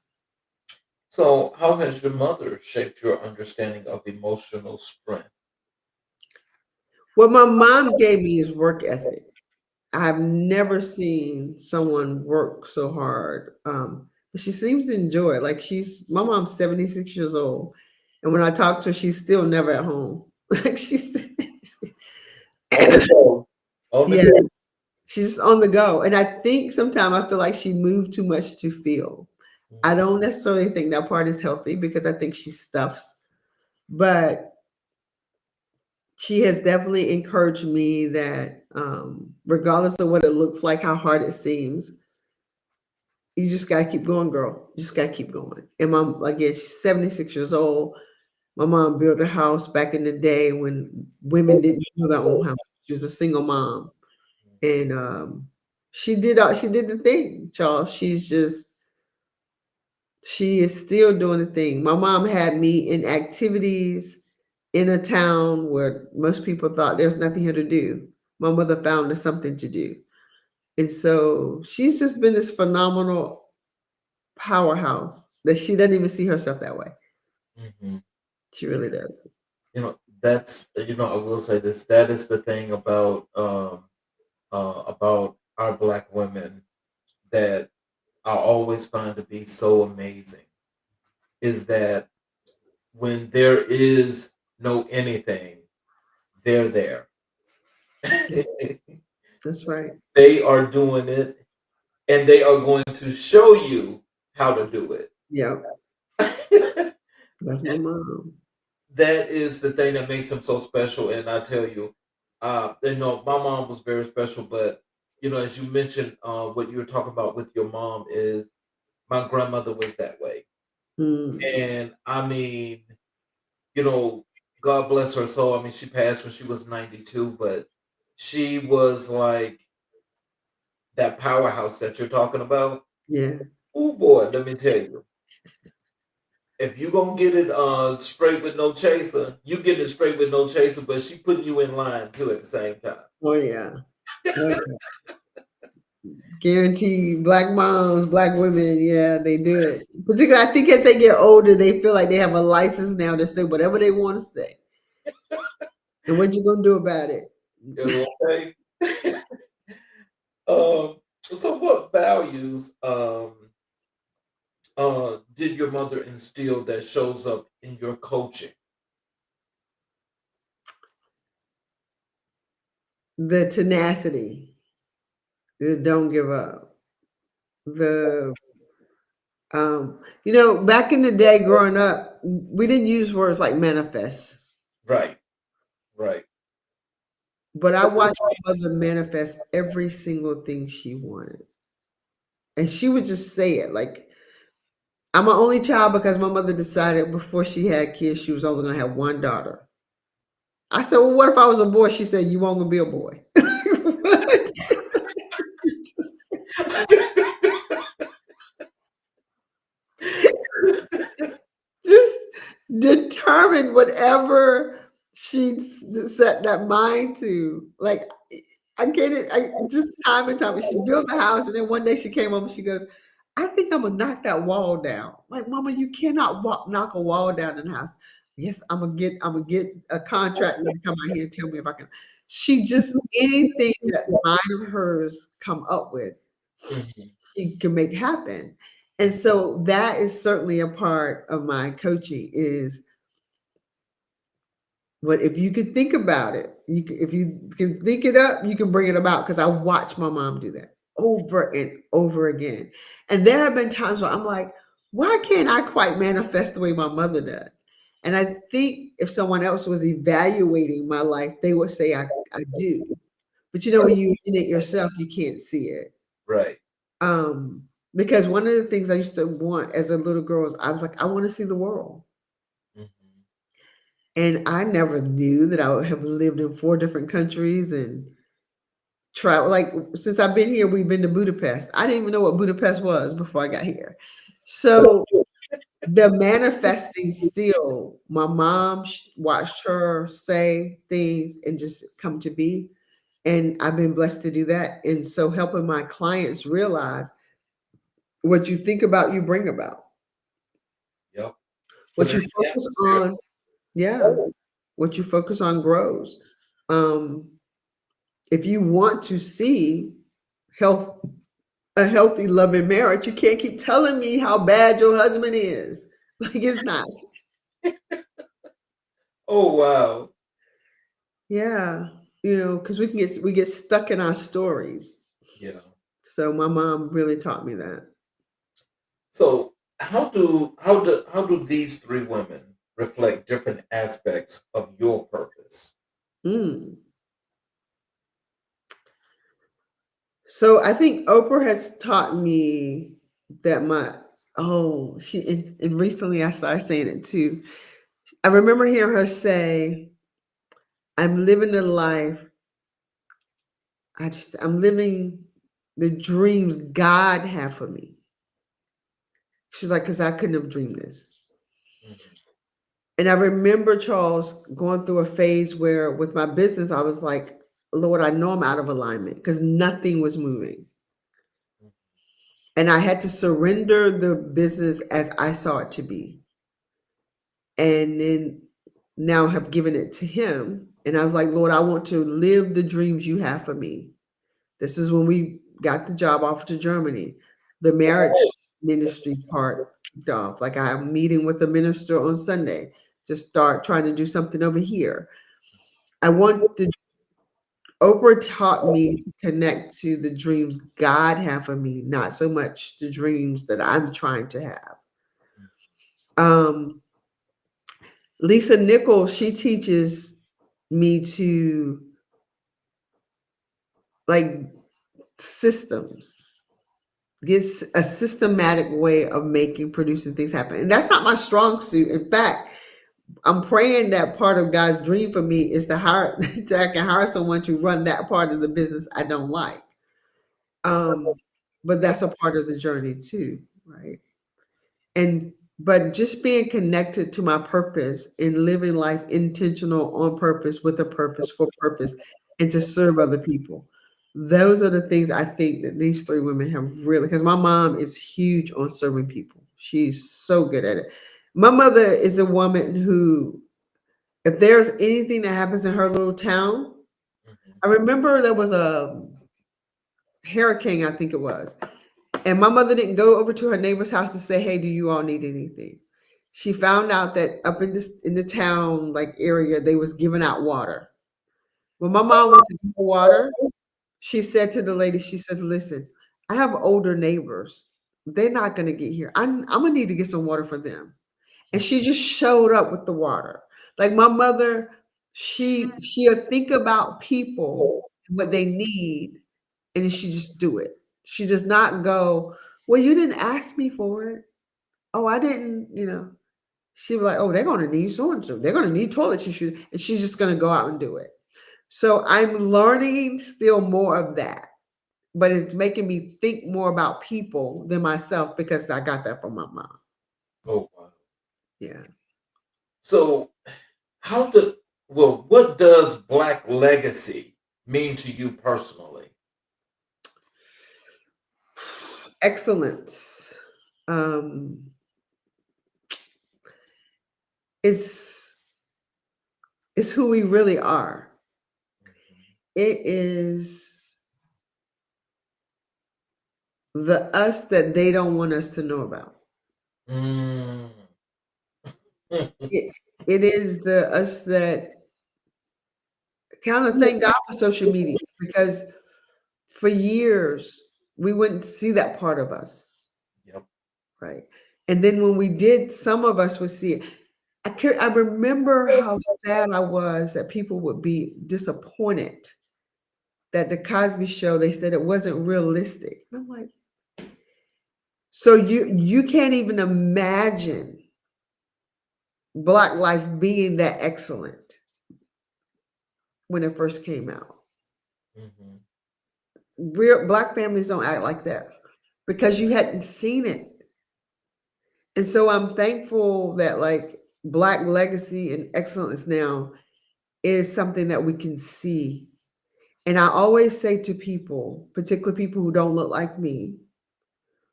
S2: So, how has your mother shaped your understanding of emotional strength?
S3: What my mom gave me is work ethic. I've never seen someone work so hard. But she seems to enjoy it. Like my mom's 76 years old. And when I talk to her, she's still never at home. Like she's
S2: On the go. On the
S3: yeah,
S2: go.
S3: she's on the go. And I think sometimes I feel like she moved too much to feel. I don't necessarily think that part is healthy because I think she stuffs, but she has definitely encouraged me that regardless of what it looks like, how hard it seems, you just gotta keep going, girl. You just gotta keep going. And mom, again, she's 76 years old. My mom built a house back in the day when women didn't build their own house. She was a single mom. And she did the thing, Charles. She is still doing the thing. My mom had me in activities in a town where most people thought there's nothing here to do. My mother found us something to do. And so she's just been this phenomenal powerhouse that she doesn't even see herself that way.
S2: Mhm.
S3: She really does.
S2: That's I will say this. That is the thing about our Black women that I always find to be so amazing is that when there is no anything, they're there.
S3: That's right.
S2: They are doing it, and they are going to show you how to do it.
S3: Yeah, that's my mom.
S2: That is the thing that makes them so special. And I tell you, my mom was very special. But as you mentioned, what you were talking about with your mom is my grandmother was that way.
S3: Mm,
S2: And I mean, you know, God bless her soul. I mean, she passed when she was 92, but she was like that powerhouse that you're talking about.
S3: yeah.
S2: Oh boy, let me tell you. If you gonna get it straight with no chaser, you get it straight with no chaser, but she putting you in line too at the same time.
S3: Oh yeah. Oh, yeah. Guaranteed. Black moms, black women, yeah, they do it. Particularly, I think as they get older, they feel like they have a license now to say whatever they want to say. And what you gonna do about it?
S2: Okay. So what values did your mother instill that shows up in your coaching?
S3: The tenacity, the don't give up. The back in the day growing up, we didn't use words like manifest.
S2: Right, right.
S3: But I watched my mother manifest every single thing she wanted. And she would just say it like, I'm an only child because my mother decided before she had kids, she was only going to have one daughter. I said, well, what if I was a boy? She said, you won't gonna be a boy. What? Just determine whatever she set that mind to. Like, I get it. I just time and time. She built the house, and then one day she came home and she goes, "I think I'm gonna knock that wall down." Like, Mama, you cannot knock a wall down in the house. Yes, I'm gonna get a contractor to come out here and tell me if I can. She just anything that mind of hers come up with,
S2: Mhm.
S3: she can make happen. And so that is certainly a part of my coaching is but if you can think about it, if you can think it up, you can bring it about. Because I watch my mom do that over and over again. And there have been times where I'm like, why can't I quite manifest the way my mother does? And I think if someone else was evaluating my life, they would say I do. But when you're in it yourself, you can't see it.
S2: Right.
S3: Um, because one of the things I used to want as a little girl is I was like, I want to see the world.
S2: Mhm.
S3: And I never knew that I would have lived in 4 different countries and travel. Like since I've been here, we've been to Budapest. I didn't even know what Budapest was before I got here. So the manifesting still, my mom watched her say things and just come to be. And I've been blessed to do that. And so helping my clients realize what you think about, you bring about.
S2: Yep.
S3: What
S2: Put
S3: you
S2: it in the
S3: focus
S2: atmosphere.
S3: on, yeah, what you focus on grows. Um, if you want to see health, a healthy, loving marriage, you can't keep telling me how bad your husband is. Like it's not.
S2: Oh wow.
S3: Yeah, because we get stuck in our stories.
S2: Yeah.
S3: So my mom really taught me that.
S2: So how do these three women reflect different aspects of your purpose?
S3: Mm. So I think Oprah has taught me that and recently I started saying it too. I remember hearing her say, I'm living a life. I'm living the dreams God had for me. She's like, because I couldn't have dreamed this.
S2: Mhm.
S3: And I remember Charles going through a phase where with my business, I was like, Lord, I know I'm out of alignment because nothing was moving. And I had to surrender the business as I saw it to be. And then now have given it to him. And I was like, Lord, I want to live the dreams you have for me. This is when we got the job offer to Germany. The marriage ministry part kicked off. Like I'm meeting with the minister on Sunday to start trying to do something over here. I want the Oprah taught me to connect to the dreams God had for me, not so much the dreams that I'm trying to have. Um, Lisa Nichols, she teaches me to like systems, get a systematic way of producing things happen. And that's not my strong suit. In fact, I'm praying that part of God's dream for me is to hire that I can hire someone to run that part of the business I don't like. Um, but that's a part of the journey too, right? And but just being connected to my purpose and living life intentional on purpose with a purpose for purpose and to serve other people. Those are the things I think that these three women have really, because my mom is huge on serving people. She's so good at it. My mother is a woman who, if there's anything that happens in her little town,
S2: Mhm.
S3: I remember there was a hurricane, I think it was. And my mother didn't go over to her neighbor's house to say, "Hey, do you all need anything?" She found out that up in the town like area, they was giving out water. When my mom went to give her water, she said to the lady, she said, "Listen, I have older neighbors. They're not going to get here. I'm gonna need to get some water for them." And she just showed up with the water. Like my mother, she'll think about people, what they need, and then she just do it. She does not go, "Well, you didn't ask me for it. Oh, I didn't." She was like, "Oh, they're gonna need so and so. They're gonna need toilet tissue," and she's just gonna go out and do it. So I'm learning still more of that, but it's making me think more about people than myself because I got that from my mom.
S2: Oh wow.
S3: Yeah.
S2: So how do what does Black legacy mean to you personally?
S3: Excellence. Um, it's it's who we really are. It is the us that they don't want us to know about.
S2: Mm.
S3: It it is the us that kind of thank God for social media because for years we wouldn't see that part of us,
S2: Yep.
S3: right? And then when we did, some of us would see it. I remember how sad I was that people would be disappointed that the Cosby Show, they said it wasn't realistic. And I'm like, so you can't even imagine Black life being that excellent when it first came out.
S2: Mhm.
S3: Real Black families don't act like that because you hadn't seen it. And so I'm thankful that like Black legacy and excellence now is something that we can see. And I always say to people, particularly people who don't look like me,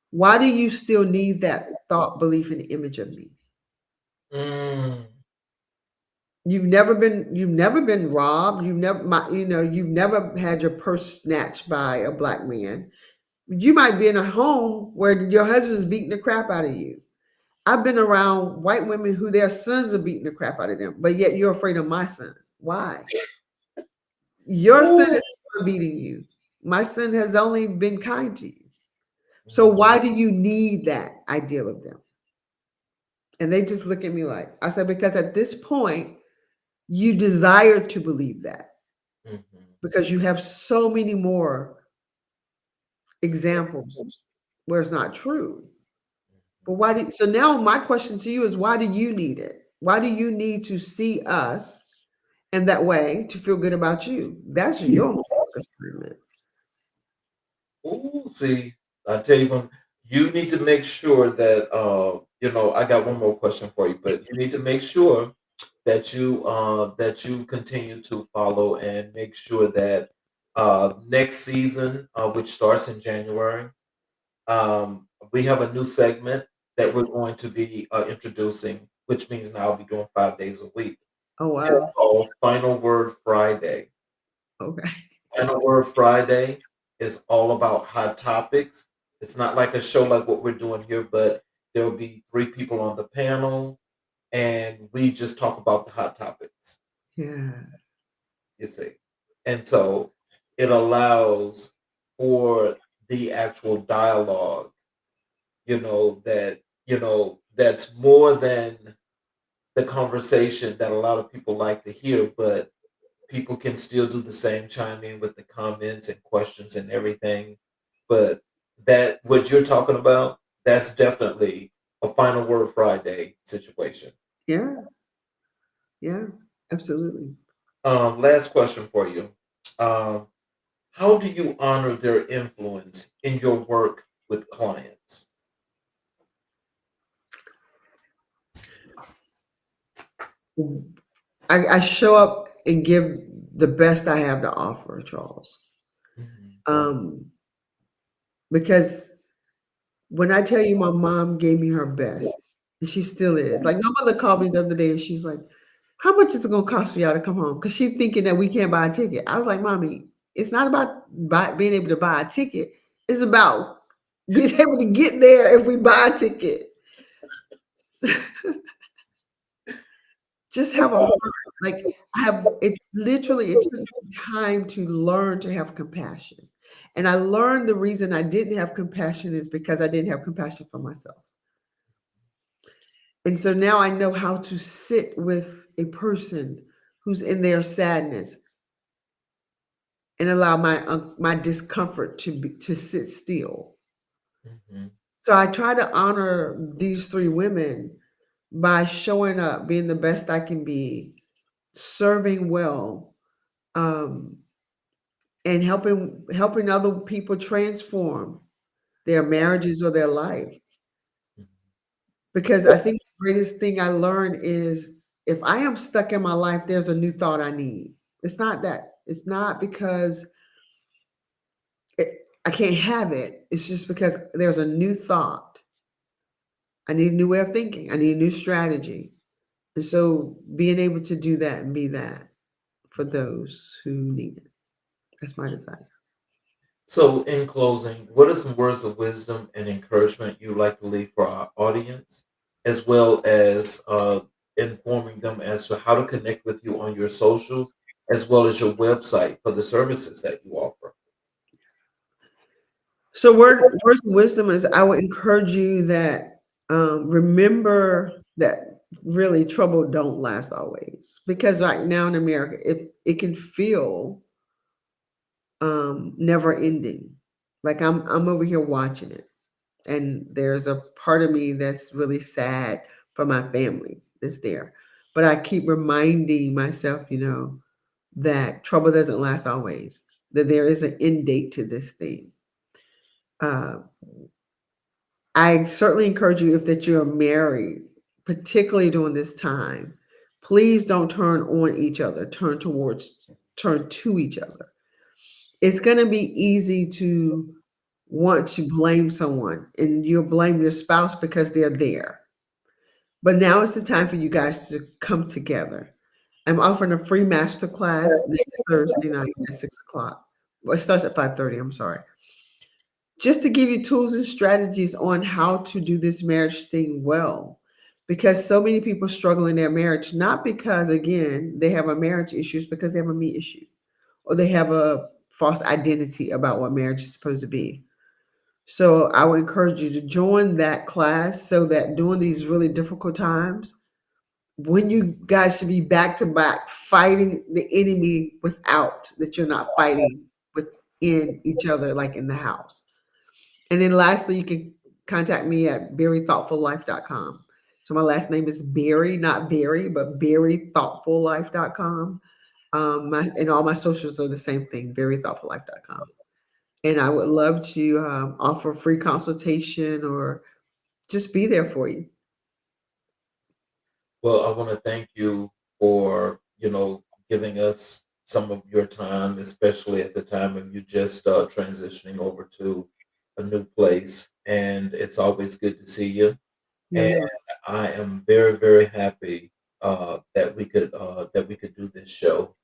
S3: why do you still need that thought, belief, and image of me?
S2: Mm.
S3: You've never been robbed. You've never had your purse snatched by a Black man. You might be in a home where your husband's beating the crap out of you. I've been around white women who their sons are beating the crap out of them, but yet you're afraid of my son. Why? Your son
S2: Ooh.
S3: is not beating you. My son has only been kind to you. So
S2: Mhm.
S3: why do you need that ideal of them? And they just look at me like, I said, because at this point, you desire to believe that
S2: Mhm.
S3: because you have so many more examples where it's not true. But so now my question to you is why do you need it? Why do you need to see us in that way to feel good about you? That's your homework assignment.
S2: Ooh, see, I tell you when you need to make sure that I got one more question for you, but you need to make sure that you continue to follow and make sure that next season, which starts in January, we have a new segment that we're going to be introducing, which means now I'll be doing 5 days a week.
S3: Oh
S2: It's
S3: wow.
S2: called Final Word Friday.
S3: Okay.
S2: Final Word Friday is all about hot topics. It's not like a show like what we're doing here, but there will be three people on the panel, and we just talk about the hot topics.
S3: Yeah.
S2: You see, and so it allows for the actual dialogue. That's more than the conversation that a lot of people like to hear, but people can still do the same, chime in with the comments and questions and everything. But that what you're talking about, that's definitely a Final Word Friday situation.
S3: Yeah. Yeah. Absolutely.
S2: Last question for you. Um, how do you honor their influence in your work with clients?
S3: I show up and give the best I have to offer, Charles.
S2: Mhm.
S3: Um, because when I tell you my mom gave me her best, and she still is. Like my mother called me the other day and she's like, how much is it gonna cost for y'all to come home? Because she's thinking that we can't buy a ticket. I was like, Mommy, it's not about being able to buy a ticket. It's about being able to get there if we buy a ticket. Just have a heart. Like I have it literally it took me time to learn to have compassion. And I learned the reason I didn't have compassion is because I didn't have compassion for myself. And so now I know how to sit with a person who's in their sadness and allow my discomfort to sit still.
S2: Mhm.
S3: So I try to honor these three women by showing up, being the best I can be, serving well, um, and helping other people transform their marriages or their life. Because I think the greatest thing I learned is if I am stuck in my life, there's a new thought I need. It's not because I can't have it. It's just because there's a new thought. I need a new way of thinking. I need a new strategy. And so being able to do that and be that for those who need it. That's my desire.
S2: So, in closing, what are some words of wisdom and encouragement you'd like to leave for our audience, as well as informing them as to how to connect with you on your socials, as well as your website for the services that you offer?
S3: So words of wisdom is I would encourage you that remember that really trouble don't last always. Because right now in America, it can feel never ending. Like I'm over here watching it, and there's a part of me that's really sad for my family that's there. But I keep reminding myself, that trouble doesn't last always. That there is an end date to this thing. Uh, I certainly encourage you, if that you're married, particularly during this time, please don't turn on each other. Turn to each other. It's going to be easy to want to blame someone, and you'll blame your spouse because they're there. But now is the time for you guys to come together. I'm offering a free master class next Thursday night at 6 o'clock. Well, it starts at 5:30. I'm sorry. Just to give you tools and strategies on how to do this marriage thing well. Because so many people struggle in their marriage, not because, again, they have a marriage issue, it's because they have a me issue, or they have a false identity about what marriage is supposed to be. So I would encourage you to join that class so that during these really difficult times, when you guys should be back to back fighting the enemy without, that you're not fighting within each other like in the house. And then lastly, you can contact me at berrythoughtfullife.com. So my last name is Berry, not Berry, but berrythoughtfullife.com. And all my socials are the same thing, berrythoughtfullife.com. And I would love to offer free consultation or just be there for you.
S2: Well, I want to thank you for, giving us some of your time, especially at the time of you just transitioning over to a new place. And it's always good to see you. And
S3: You're
S2: I am very, very happy that we could do this show.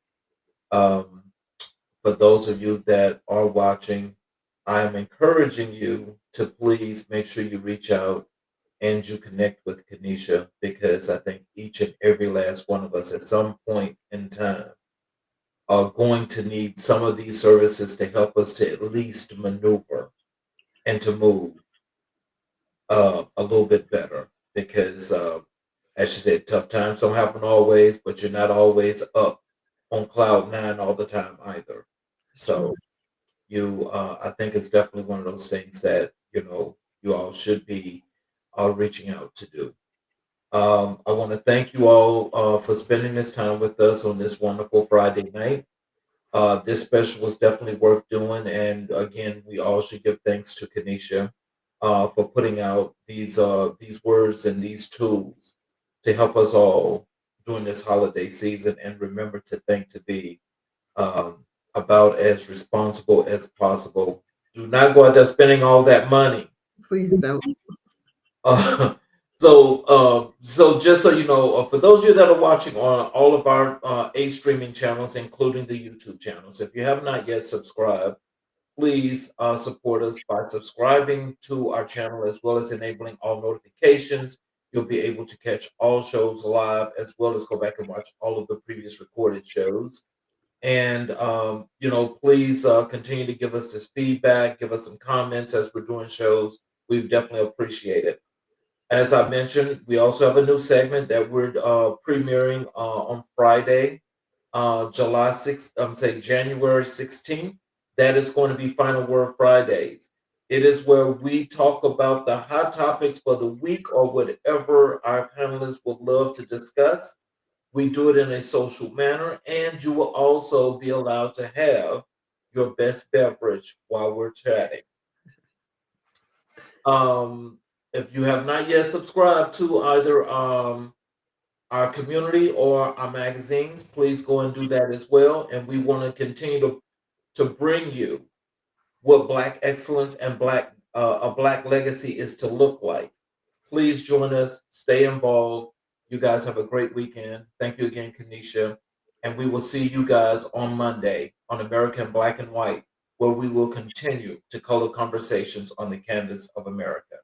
S2: Um, for those of you that are watching, I am encouraging you to please make sure you reach out and you connect with Caneisha, because I think each and every last one of us at some point in time are going to need some of these services to help us to at least maneuver and to move a little bit better. Because, as she said, tough times don't happen always, but you're not always up on cloud nine all the time either.
S3: true.
S2: So I think it's definitely one of those things that you all should be reaching out to do. I want to thank you all for spending this time with us on this wonderful Friday night. This special was definitely worth doing, and again, we all should give thanks to Kanisha for putting out these words and these tools to help us all during this holiday season. And remember to think to be um, about as responsible as possible. Do not go out there spending all that money.
S3: Please don't.
S2: Uh, so just so you know, for those of you that are watching on all of our 8 streaming channels, including the YouTube channels, if you have not yet subscribed, please support us by subscribing to our channel as well as enabling all notifications. You'll be able to catch all shows live as well as go back and watch all of the previous recorded shows. And please continue to give us this feedback, give us some comments as we're doing shows. We definitely appreciate it. As I mentioned, we also have a new segment that we're premiering on Friday, July 6th, say January 16th. That is going to be Final Word Fridays. It is where we talk about the hot topics for the week or whatever our panelists would love to discuss. We do it in a social manner, and you will also be allowed to have your best beverage while we're chatting. Um, if you have not yet subscribed to either our community or our magazines, please go and do that as well. And we want to continue to bring you what Black excellence and a Black legacy is to look like. Please join us. Stay involved. You guys have a great weekend. Thank you again, Kanisha. And we will see you guys on Monday on American Black and White, where we will continue to color conversations on the canvas of America.